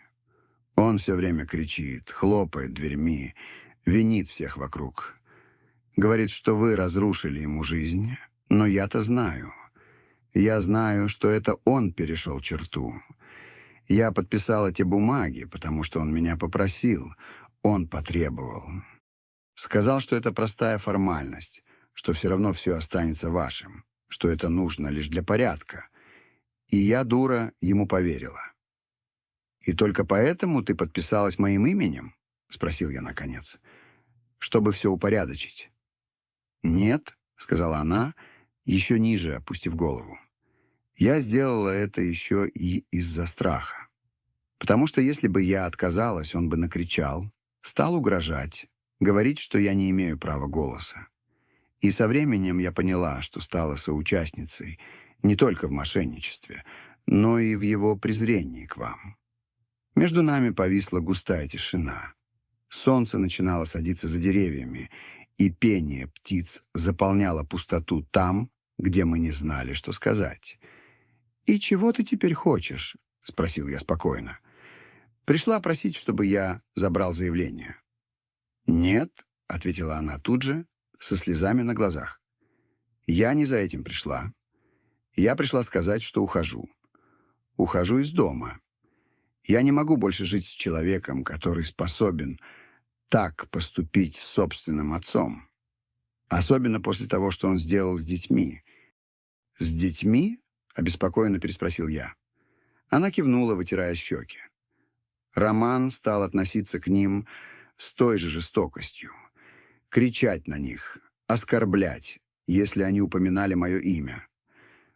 Он все время кричит, хлопает дверьми, винит всех вокруг. Говорит, что вы разрушили ему жизнь, но я-то знаю. Я знаю, что это он перешел черту. Я подписал эти бумаги, потому что он меня попросил, он потребовал. Сказал, что это простая формальность, что все равно все останется вашим, что это нужно лишь для порядка. И я, дура, ему поверила. «И только поэтому ты подписалась моим именем?» — спросил я наконец. «Чтобы все упорядочить». «Нет», — сказала она, еще ниже опустив голову. «Я сделала это еще и из-за страха. Потому что если бы я отказалась, он бы накричал, стал угрожать, говорить, что я не имею права голоса. И со временем я поняла, что стала соучастницей не только в мошенничестве, но и в его презрении к вам. Между нами повисла густая тишина. Солнце начинало садиться за деревьями, и пение птиц заполняло пустоту там, где мы не знали, что сказать. «И чего ты теперь хочешь?» — спросил я спокойно. Пришла просить, чтобы я забрал заявление. «Нет», — ответила она тут же, со слезами на глазах. «Я не за этим пришла. Я пришла сказать, что ухожу. Ухожу из дома. Я не могу больше жить с человеком, который способен так поступить с собственным отцом. Особенно после того, что он сделал с детьми». «С детьми?» — обеспокоенно переспросил я. Она кивнула, вытирая щеки. Роман стал относиться к ним с той же жестокостью. Кричать на них, оскорблять, если они упоминали мое имя.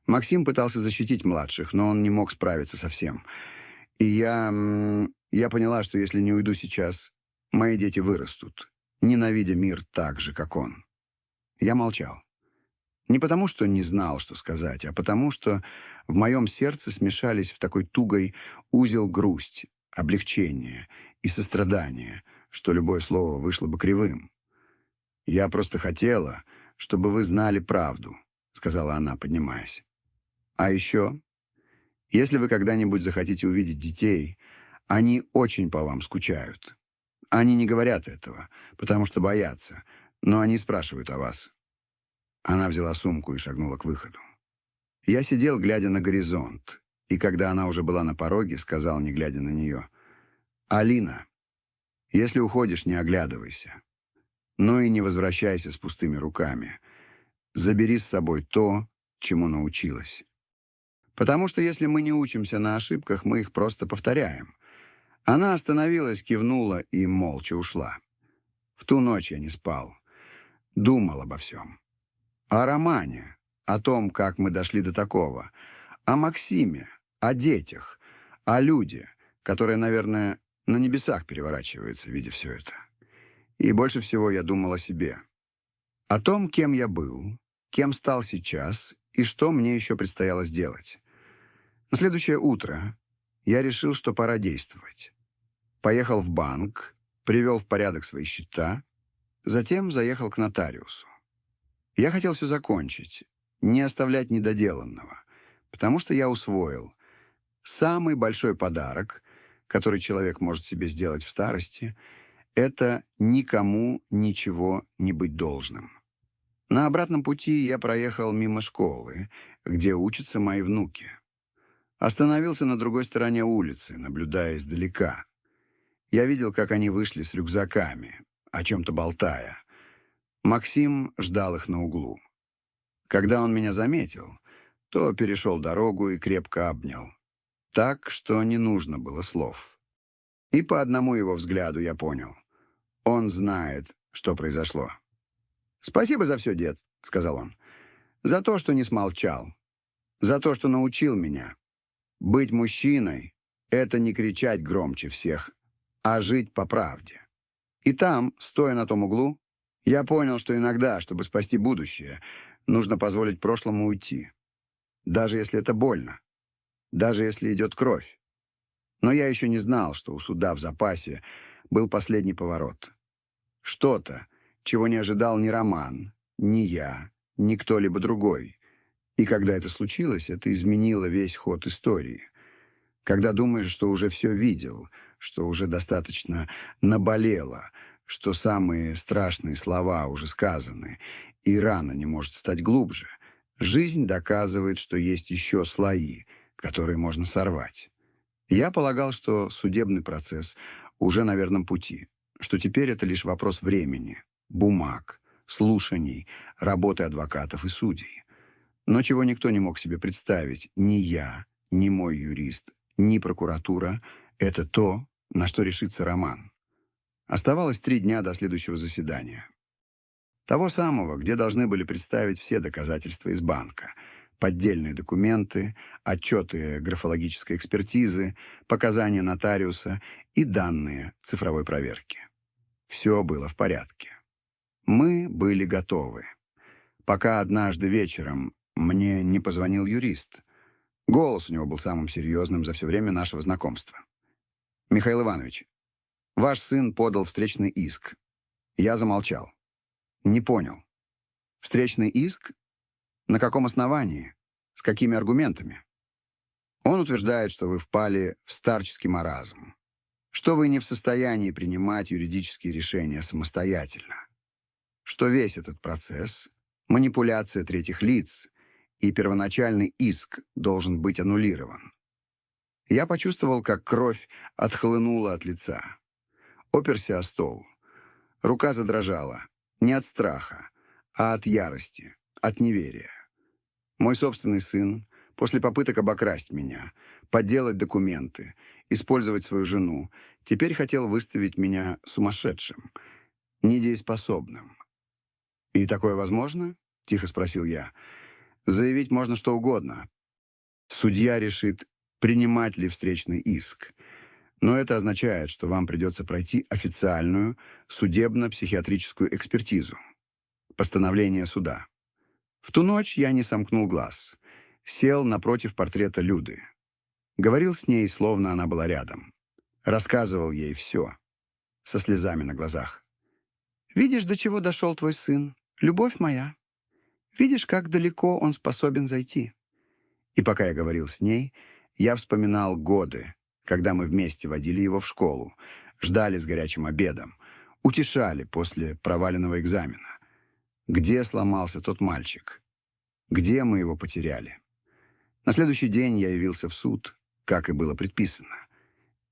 Максим пытался защитить младших, но он не мог справиться со всем. И я поняла, что если не уйду сейчас, мои дети вырастут, ненавидя мир так же, как он. Я молчал. Не потому, что не знал, что сказать, а потому, что в моем сердце смешались в такой тугой узел грусть, облегчение и сострадание, что любое слово вышло бы кривым. «Я просто хотела, чтобы вы знали правду», — сказала она, поднимаясь. «А еще, если вы когда-нибудь захотите увидеть детей, они очень по вам скучают. Они не говорят этого, потому что боятся, но они спрашивают о вас». Она взяла сумку и шагнула к выходу. Я сидел, глядя на горизонт, и когда она уже была на пороге, сказал, не глядя на нее: «Алина, если уходишь, не оглядывайся, но и не возвращайся с пустыми руками. Забери с собой то, чему научилась. Потому что если мы не учимся на ошибках, мы их просто повторяем». Она остановилась, кивнула и молча ушла. В ту ночь я не спал. Думал обо всем. О романе, о том, как мы дошли до такого, о Максиме, о детях, о люде, которые, наверное, на небесах переворачиваются, видя все это. И больше всего я думал о себе. О том, кем я был, кем стал сейчас и что мне еще предстояло сделать. На следующее утро я решил, что пора действовать. Поехал в банк, привел в порядок свои счета, затем заехал к нотариусу. Я хотел все закончить, не оставлять недоделанного, потому что я усвоил: самый большой подарок, который человек может себе сделать в старости, это никому ничего не быть должным. На обратном пути я проехал мимо школы, где учатся мои внуки. Остановился на другой стороне улицы, наблюдая издалека. Я видел, как они вышли с рюкзаками, о чем-то болтая. Максим ждал их на углу. Когда он меня заметил, то перешел дорогу и крепко обнял. Так, что не нужно было слов. И по одному его взгляду я понял: он знает, что произошло. «Спасибо за все, дед», — сказал он. «За то, что не смолчал. За то, что научил меня. Быть мужчиной — это не кричать громче всех, а жить по правде». И там, стоя на том углу, я понял, что иногда, чтобы спасти будущее, нужно позволить прошлому уйти. Даже если это больно. Даже если идет кровь. Но я еще не знал, что у суда в запасе был последний поворот. Что-то, чего не ожидал ни Роман, ни я, ни кто-либо другой. И когда это случилось, это изменило весь ход истории. Когда думаешь, что уже все видел, что уже достаточно наболело, что самые страшные слова уже сказаны, и рана не может стать глубже, жизнь доказывает, что есть еще слои, которые можно сорвать. Я полагал, что судебный процесс уже на верном пути, что теперь это лишь вопрос времени, бумаг, слушаний, работы адвокатов и судей. Но чего никто не мог себе представить, ни я, ни мой юрист, ни прокуратура, это то, на что решится Роман. Оставалось 3 дня до следующего заседания. Того самого, где должны были представить все доказательства из банка, поддельные документы, отчеты графологической экспертизы, показания нотариуса и данные цифровой проверки. Все было в порядке. Мы были готовы. Пока однажды вечером мне не позвонил юрист. Голос у него был самым серьезным за все время нашего знакомства. «Михаил Иванович, ваш сын подал встречный иск». Я замолчал. Не понял. Встречный иск? На каком основании? С какими аргументами? Он утверждает, что вы впали в старческий маразм, что вы не в состоянии принимать юридические решения самостоятельно, что весь этот процесс – манипуляция третьих лиц, и первоначальный иск должен быть аннулирован. Я почувствовал, как кровь отхлынула от лица. Оперся о стол. Рука задрожала. Не от страха, а от ярости, от неверия. Мой собственный сын, после попыток обокрасть меня, подделать документы, использовать свою жену, теперь хотел выставить меня сумасшедшим, недееспособным. «И такое возможно?» — тихо спросил я. «Заявить можно что угодно. Судья решит, принимать ли встречный иск. Но это означает, что вам придется пройти официальную судебно-психиатрическую экспертизу. Постановление суда». В ту ночь я не сомкнул глаз. Сел напротив портрета Люды. Говорил с ней, словно она была рядом. Рассказывал ей все, со слезами на глазах. «Видишь, до чего дошел твой сын, любовь моя? Видишь, как далеко он способен зайти?» И пока я говорил с ней, я вспоминал годы, когда мы вместе водили его в школу, ждали с горячим обедом, утешали после проваленного экзамена. Где сломался тот мальчик? Где мы его потеряли? На следующий день я явился в суд, как и было предписано.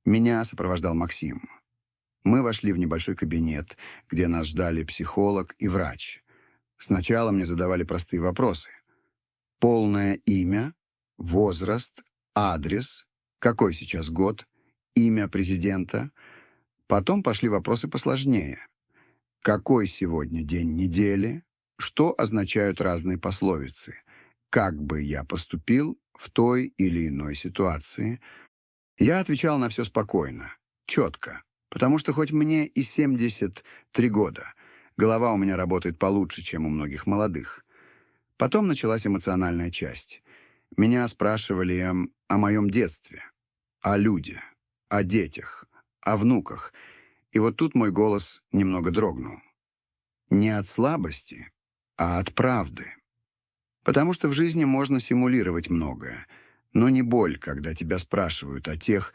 Меня сопровождал Максим. Мы вошли в небольшой кабинет, где нас ждали психолог и врач. Сначала мне задавали простые вопросы. Полное имя, возраст, адрес, какой сейчас год, имя президента. Потом пошли вопросы посложнее. Какой сегодня день недели? Что означают разные пословицы? Как бы я поступил в той или иной ситуации? Я отвечал на все спокойно, четко, потому что хоть мне и 73 года, голова у меня работает получше, чем у многих молодых. Потом началась эмоциональная часть. Меня спрашивали о моем детстве, о люде, о детях, о внуках. И вот тут мой голос немного дрогнул. Не от слабости, а от правды. Потому что в жизни можно симулировать многое, но не боль, когда тебя спрашивают о тех,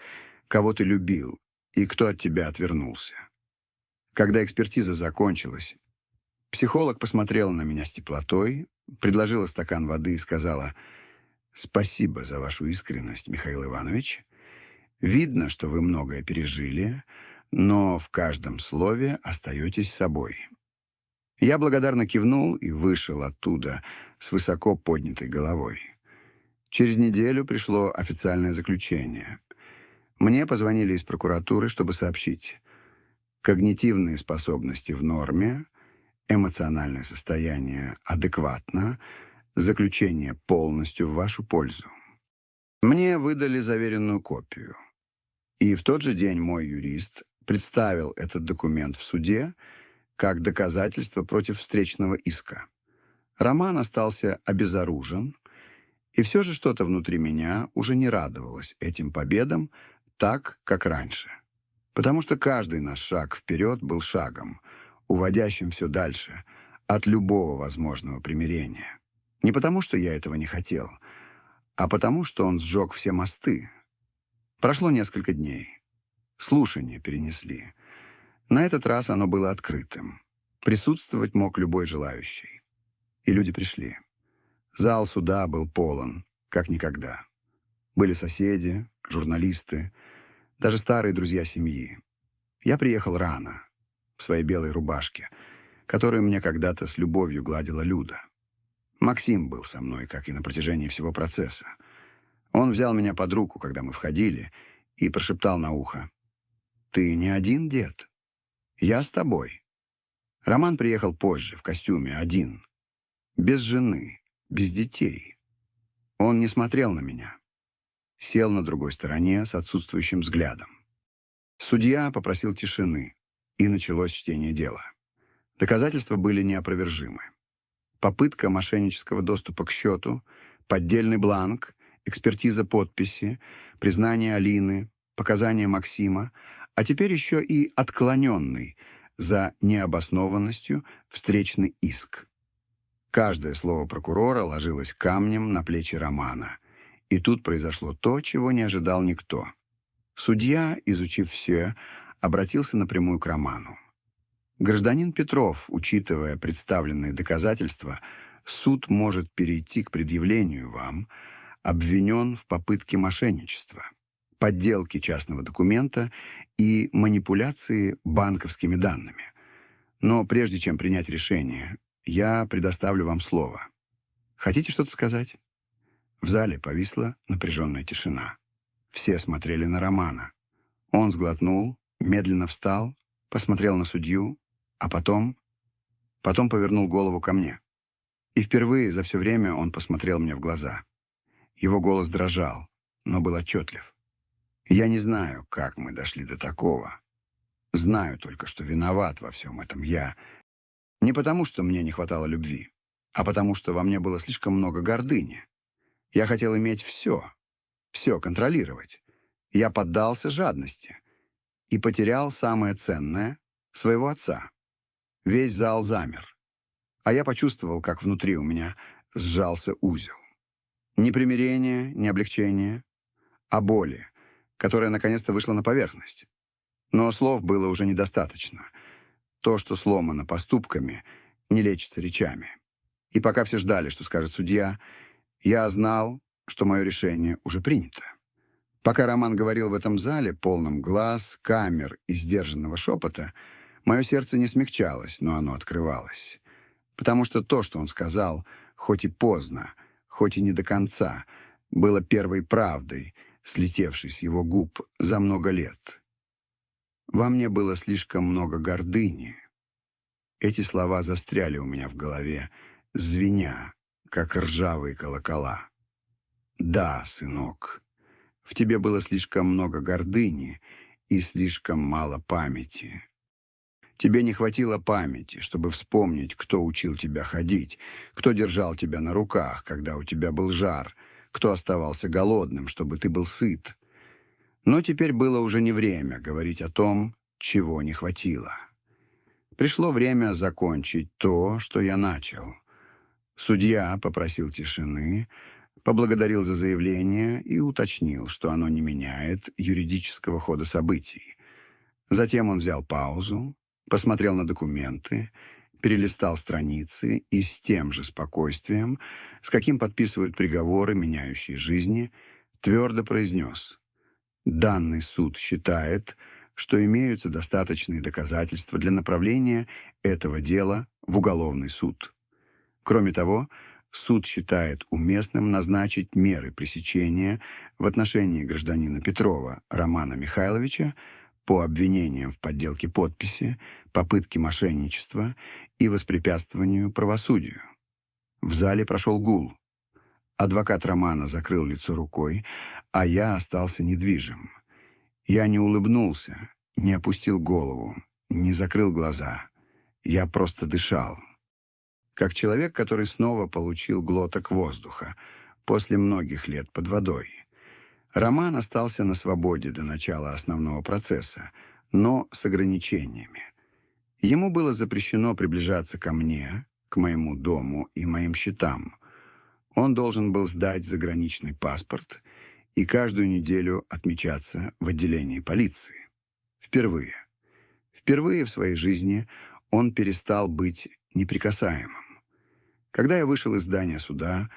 кого ты любил и кто от тебя отвернулся. Когда экспертиза закончилась, психолог посмотрела на меня с теплотой, предложила стакан воды и сказала: «Спасибо за вашу искренность, Михаил Иванович. Видно, что вы многое пережили, но в каждом слове остаетесь собой». Я благодарно кивнул и вышел оттуда с высоко поднятой головой. Через неделю пришло официальное заключение. Мне позвонили из прокуратуры, чтобы сообщить: когнитивные способности в норме, эмоциональное состояние адекватно, заключение полностью в вашу пользу. Мне выдали заверенную копию. И в тот же день мой юрист представил этот документ в суде как доказательство против встречного иска. Роман остался обезоружен, и все же что-то внутри меня уже не радовалось этим победам так, как раньше. Потому что каждый наш шаг вперед был шагом, уводящим все дальше от любого возможного примирения. Не потому, что я этого не хотел, а потому, что он сжег все мосты. Прошло несколько дней. Слушание перенесли. На этот раз оно было открытым. Присутствовать мог любой желающий. И люди пришли. Зал суда был полон, как никогда. Были соседи, журналисты, даже старые друзья семьи. Я приехал рано, в своей белой рубашке, которую мне когда-то с любовью гладила Люда. Максим был со мной, как и на протяжении всего процесса. Он взял меня под руку, когда мы входили, и прошептал на ухо: «Ты не один, дед? Я с тобой». Роман приехал позже, в костюме, один, без жены, без детей. Он не смотрел на меня. Сел на другой стороне с отсутствующим взглядом. Судья попросил тишины, и началось чтение дела. Доказательства были неопровержимы. Попытка мошеннического доступа к счету, поддельный бланк, экспертиза подписи, признание Алины, показания Максима, а теперь еще и отклоненный за необоснованностью встречный иск. Каждое слово прокурора ложилось камнем на плечи Романа. И тут произошло то, чего не ожидал никто. Судья, изучив все, обратился напрямую к Роману. «Гражданин Петров, учитывая представленные доказательства, суд может перейти к предъявлению вам, обвинен в попытке мошенничества, подделке частного документа и манипуляции банковскими данными. Но прежде чем принять решение, я предоставлю вам слово. Хотите что-то сказать?» В зале повисла напряженная тишина. Все смотрели на Романа. Он сглотнул, медленно встал, посмотрел на судью, а потом повернул голову ко мне. И впервые за все время он посмотрел мне в глаза. Его голос дрожал, но был отчетлив. «Я не знаю, как мы дошли до такого. Знаю только, что виноват во всем этом я. Не потому, что мне не хватало любви, а потому, что во мне было слишком много гордыни. Я хотел иметь все контролировать. Я поддался жадности и потерял самое ценное — своего отца. Весь зал замер, а я почувствовал, как внутри у меня сжался узел. Не примирение, не облегчение, а боли, которая наконец-то вышла на поверхность. Но слов было уже недостаточно. То, что сломано поступками, не лечится речами. И пока все ждали, что скажет судья, я знал, что мое решение уже принято. Пока Роман говорил в этом зале, полном глаз, камер и сдержанного шепота, мое сердце не смягчалось, но оно открывалось. Потому что то, что он сказал, хоть и поздно, хоть и не до конца, было первой правдой, слетевшей с его губ за много лет. Во мне было слишком много гордыни. Эти слова застряли у меня в голове, звеня, как ржавые колокола. Да, сынок, в тебе было слишком много гордыни и слишком мало памяти. Тебе не хватило памяти, чтобы вспомнить, кто учил тебя ходить, кто держал тебя на руках, когда у тебя был жар, кто оставался голодным, чтобы ты был сыт. Но теперь было уже не время говорить о том, чего не хватило. Пришло время закончить то, что я начал. Судья попросил тишины, поблагодарил за заявление и уточнил, что оно не меняет юридического хода событий. Затем он взял паузу, посмотрел на документы, перелистал страницы и с тем же спокойствием, с каким подписывают приговоры, меняющие жизни, твердо произнес: «Данный суд считает, что имеются достаточные доказательства для направления этого дела в уголовный суд. Кроме того, суд считает уместным назначить меры пресечения в отношении гражданина Петрова Романа Михайловича по обвинениям в подделке подписи, попытке мошенничества и воспрепятствованию правосудию». В зале прошел гул. Адвокат Романа закрыл лицо рукой, а я остался недвижим. Я не улыбнулся, не опустил голову, не закрыл глаза. Я просто дышал. Как человек, который снова получил глоток воздуха после многих лет под водой. Роман остался на свободе до начала основного процесса, но с ограничениями. Ему было запрещено приближаться ко мне, к моему дому и моим счетам. Он должен был сдать заграничный паспорт и каждую неделю отмечаться в отделении полиции. Впервые. Впервые в своей жизни он перестал быть неприкасаемым. Когда я вышел из здания суда,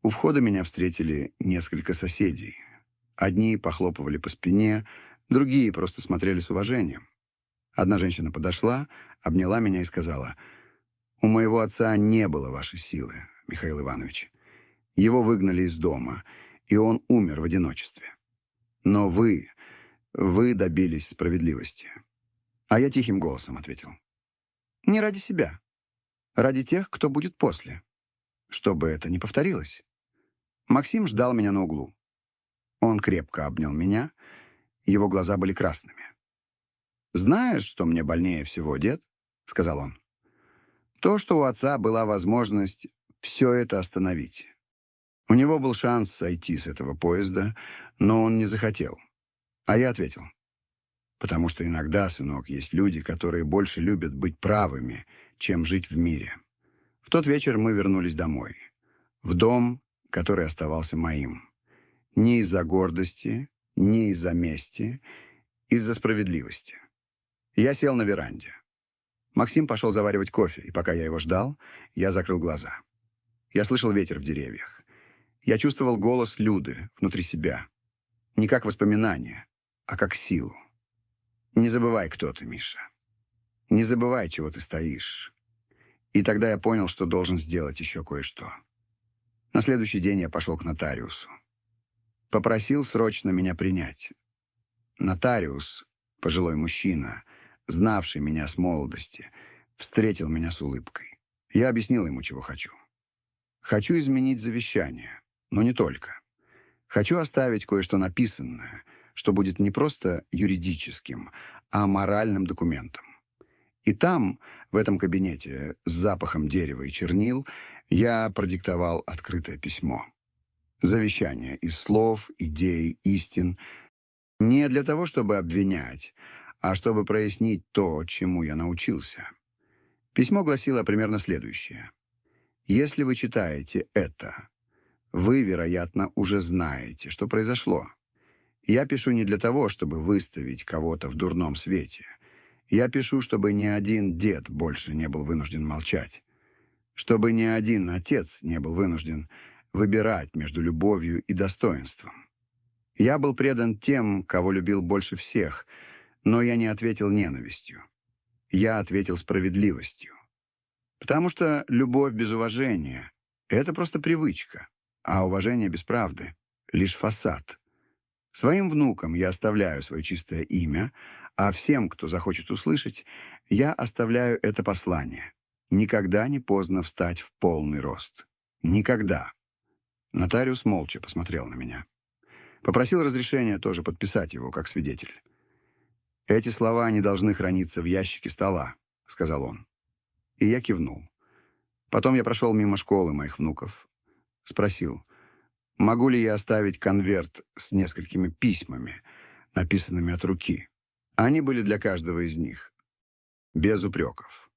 у входа меня встретили несколько соседей. Одни похлопывали по спине, другие просто смотрели с уважением. Одна женщина подошла, обняла меня и сказала: «У моего отца не было вашей силы, Михаил Иванович. Его выгнали из дома, и он умер в одиночестве. Но вы добились справедливости». А я тихим голосом ответил: «Не ради себя, ради тех, кто будет после, чтобы это не повторилось». Максим ждал меня на углу. Он крепко обнял меня, его глаза были красными. «Знаешь, что мне больнее всего, дед?» — сказал он. «То, что у отца была возможность все это остановить. У него был шанс сойти с этого поезда, но он не захотел». А я ответил: «Потому что иногда, сынок, есть люди, которые больше любят быть правыми, чем жить в мире». В тот вечер мы вернулись домой, в дом, который оставался моим. Не из-за гордости, не из-за мести, из-за справедливости. Я сел на веранде. Максим пошел заваривать кофе, и пока я его ждал, я закрыл глаза. Я слышал ветер в деревьях. Я чувствовал голос Люды внутри себя. Не как воспоминание, а как силу. Не забывай, кто ты, Миша. Не забывай, чего ты стоишь. И тогда я понял, что должен сделать еще кое-что. На следующий день я пошел к нотариусу. Попросил срочно меня принять. Нотариус, пожилой мужчина, знавший меня с молодости, встретил меня с улыбкой. Я объяснил ему, чего хочу. Хочу изменить завещание, но не только. Хочу оставить кое-что написанное, что будет не просто юридическим, а моральным документом. И там, в этом кабинете с запахом дерева и чернил, я продиктовал открытое письмо. Завещание из слов, идей, истин. Не для того, чтобы обвинять, а чтобы прояснить то, чему я научился. Письмо гласило примерно следующее. Если вы читаете это, вы, вероятно, уже знаете, что произошло. Я пишу не для того, чтобы выставить кого-то в дурном свете. Я пишу, чтобы ни один дед больше не был вынужден молчать. Чтобы ни один отец не был вынужден выбирать между любовью и достоинством. Я был предан тем, кого любил больше всех, но я не ответил ненавистью. Я ответил справедливостью. Потому что любовь без уважения — это просто привычка, а уважение без правды — лишь фасад. Своим внукам я оставляю свое чистое имя, а всем, кто захочет услышать, я оставляю это послание. Никогда не поздно встать в полный рост. Никогда. Нотариус молча посмотрел на меня. Попросил разрешения тоже подписать его как свидетель. «Эти слова не должны храниться в ящике стола», — сказал он. И я кивнул. Потом я прошел мимо школы моих внуков. Спросил, могу ли я оставить конверт с несколькими письмами, написанными от руки. Они были для каждого из них. Без упреков.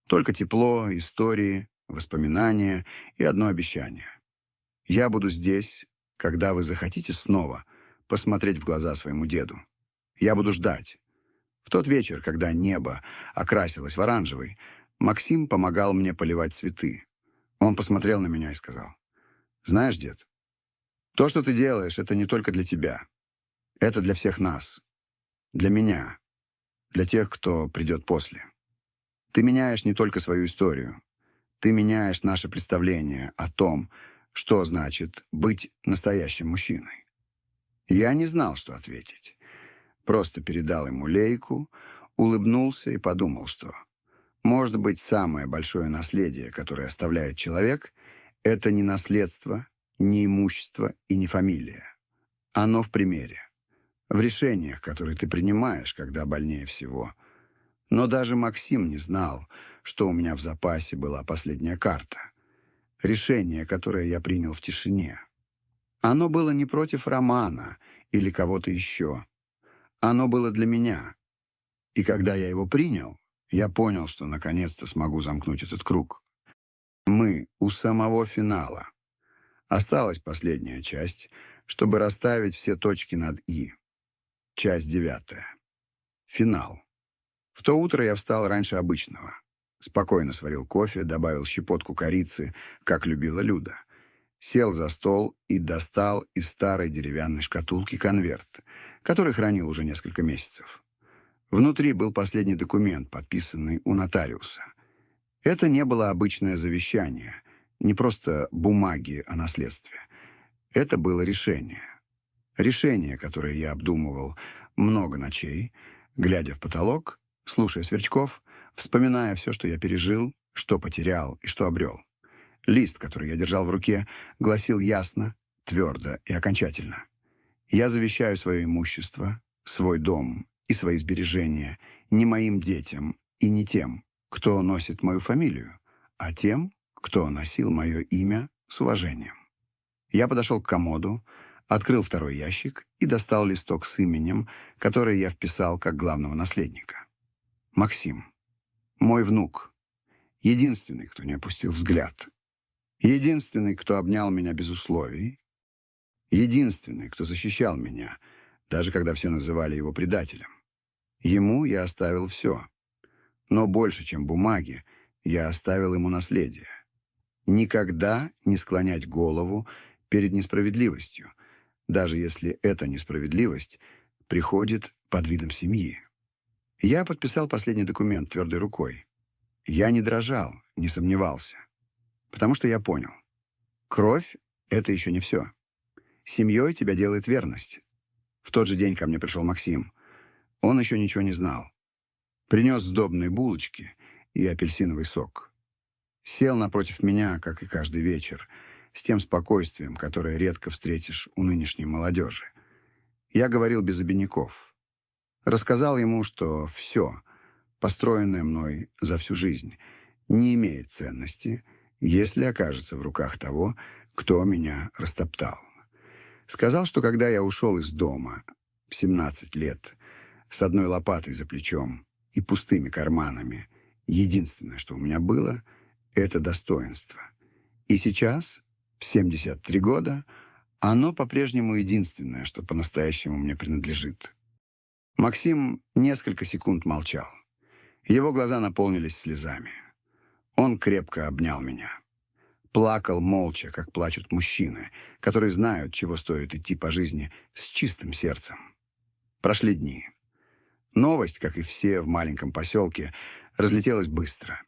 Только тепло, истории, воспоминания и одно обещание. Я буду здесь, когда вы захотите снова посмотреть в глаза своему деду. Я буду ждать. В тот вечер, когда небо окрасилось в оранжевый, Максим помогал мне поливать цветы. Он посмотрел на меня и сказал, «Знаешь, дед, то, что ты делаешь, это не только для тебя. Это для всех нас. Для меня. Для тех, кто придет после. Ты меняешь не только свою историю. Ты меняешь наше представление о том, что значит быть настоящим мужчиной». Я не знал, что ответить. Просто передал ему лейку, улыбнулся и подумал, что, может быть, самое большое наследие, которое оставляет человек, это не наследство, не имущество и не фамилия. Оно в примере, в решениях, которые ты принимаешь, когда больнее всего. Но даже Максим не знал, что у меня в запасе была последняя карта. Решение, которое я принял в тишине. Оно было не против Романа или кого-то еще. Оно было для меня. И когда я его принял, я понял, что наконец-то смогу замкнуть этот круг. Мы у самого финала. Осталась последняя часть, чтобы расставить все точки над «и». Часть 9. Финал. В то утро я встал раньше обычного. Спокойно сварил кофе, добавил щепотку корицы, как любила Люда. Сел за стол и достал из старой деревянной шкатулки конверт, который хранил уже несколько месяцев. Внутри был последний документ, подписанный у нотариуса. Это не было обычное завещание, не просто бумаги о наследстве. Это было решение. Решение, которое я обдумывал много ночей, глядя в потолок, слушая сверчков, вспоминая все, что я пережил, что потерял и что обрел. Лист, который я держал в руке, гласил ясно, твердо и окончательно. Я завещаю свое имущество, свой дом и свои сбережения не моим детям и не тем, кто носит мою фамилию, а тем, кто носил мое имя с уважением. Я подошел к комоду, открыл второй ящик и достал листок с именем, который я вписал как главного наследника. Максим. Мой внук. Единственный, кто не опустил взгляд. Единственный, кто обнял меня без условий. Единственный, кто защищал меня, даже когда все называли его предателем. Ему я оставил все. Но больше, чем бумаги, я оставил ему наследие. Никогда не склонять голову перед несправедливостью, даже если эта несправедливость приходит под видом семьи. Я подписал последний документ твердой рукой. Я не дрожал, не сомневался. Потому что я понял. Кровь — это еще не все. Семьей тебя делает верность. В тот же день ко мне пришел Максим. Он еще ничего не знал. Принес сдобные булочки и апельсиновый сок. Сел напротив меня, как и каждый вечер, с тем спокойствием, которое редко встретишь у нынешней молодежи. Я говорил без обиняков. Рассказал ему, что все, построенное мной за всю жизнь, не имеет ценности, если окажется в руках того, кто меня растоптал. Сказал, что когда я ушел из дома в 17 лет, с одной лопатой за плечом и пустыми карманами, единственное, что у меня было, это достоинство. И сейчас, в 73 года, оно по-прежнему единственное, что по-настоящему мне принадлежит. Максим несколько секунд молчал. Его глаза наполнились слезами. Он крепко обнял меня. Плакал молча, как плачут мужчины, которые знают, чего стоит идти по жизни с чистым сердцем. Прошли дни. Новость, как и все в маленьком поселке, разлетелась быстро.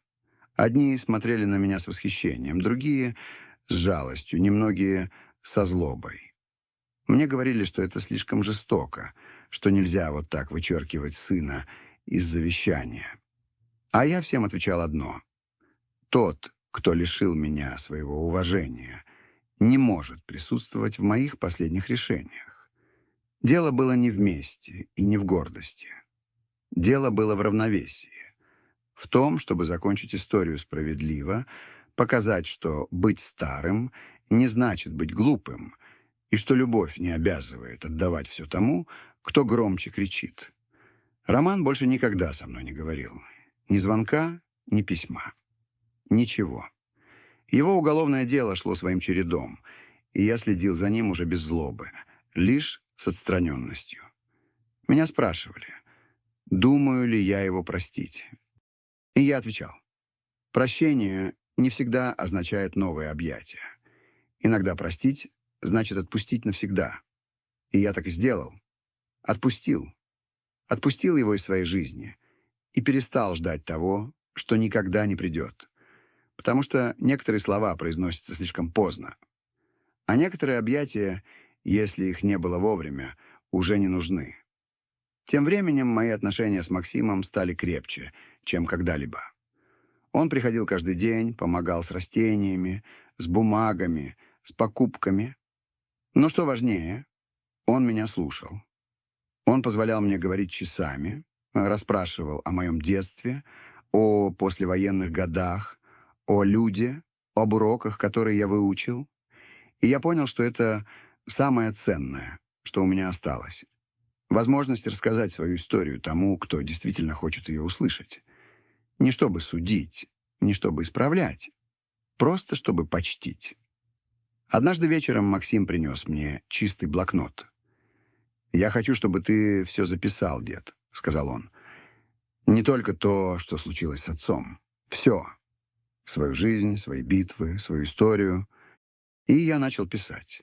Одни смотрели на меня с восхищением, другие — с жалостью, немногие — со злобой. Мне говорили, что это слишком жестоко, что нельзя вот так вычеркивать сына из завещания. А я всем отвечал одно. Тот, кто лишил меня своего уважения, не может присутствовать в моих последних решениях. Дело было не в мести и не в гордости. Дело было в равновесии. В том, чтобы закончить историю справедливо, показать, что быть старым не значит быть глупым, и что любовь не обязывает отдавать все тому, кто громче кричит. Роман больше никогда со мной не говорил. Ни звонка, ни письма. Ничего. Его уголовное дело шло своим чередом, и я следил за ним уже без злобы, лишь с отстраненностью. Меня спрашивали, думаю ли я его простить. И я отвечал, прощение не всегда означает новые объятия. Иногда простить значит отпустить навсегда. И я так и сделал. Отпустил. Отпустил его из своей жизни и перестал ждать того, что никогда не придет. Потому что некоторые слова произносятся слишком поздно. А некоторые объятия, если их не было вовремя, уже не нужны. Тем временем мои отношения с Максимом стали крепче, чем когда-либо. Он приходил каждый день, помогал с растениями, с бумагами, с покупками. Но что важнее, он меня слушал. Он позволял мне говорить часами, расспрашивал о моем детстве, о послевоенных годах, о Люде, об уроках, которые я выучил. И я понял, что это самое ценное, что у меня осталось. Возможность рассказать свою историю тому, кто действительно хочет ее услышать. Не чтобы судить, не чтобы исправлять, просто чтобы почтить. Однажды вечером Максим принес мне чистый блокнот. «Я хочу, чтобы ты все записал, дед», — сказал он. «Не только то, что случилось с отцом. Все. Свою жизнь, свои битвы, свою историю». И я начал писать.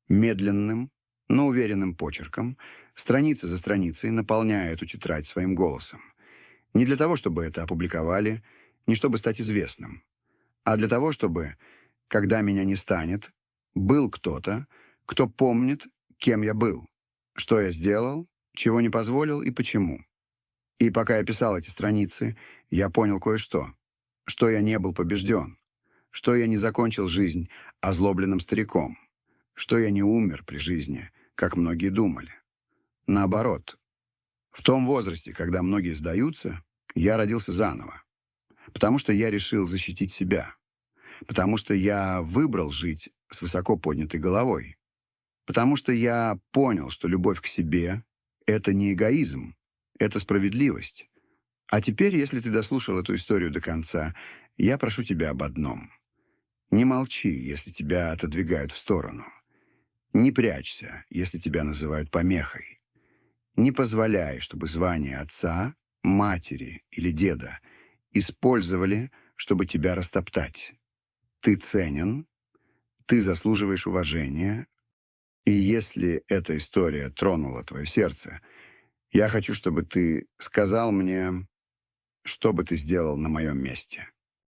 Медленным, но уверенным почерком, страница за страницей, наполняя эту тетрадь своим голосом. Не для того, чтобы это опубликовали, не чтобы стать известным, а для того, чтобы, когда меня не станет, был кто-то, кто помнит, кем я был, что я сделал, чего не позволил и почему. И пока я писал эти страницы, я понял кое-что, что я не был побежден, что я не закончил жизнь озлобленным стариком, что я не умер при жизни, как многие думали. Наоборот, в том возрасте, когда многие сдаются, я родился заново, потому что я решил защитить себя, потому что я выбрал жить с высоко поднятой головой, потому что я понял, что любовь к себе — это не эгоизм, это справедливость. А теперь, если ты дослушал эту историю до конца, я прошу тебя об одном. Не молчи, если тебя отодвигают в сторону. Не прячься, если тебя называют помехой. Не позволяй, чтобы звание отца, матери или деда использовали, чтобы тебя растоптать. Ты ценен, ты заслуживаешь уважения, и если эта история тронула твое сердце, я хочу, чтобы ты сказал мне, что бы ты сделал на моем месте.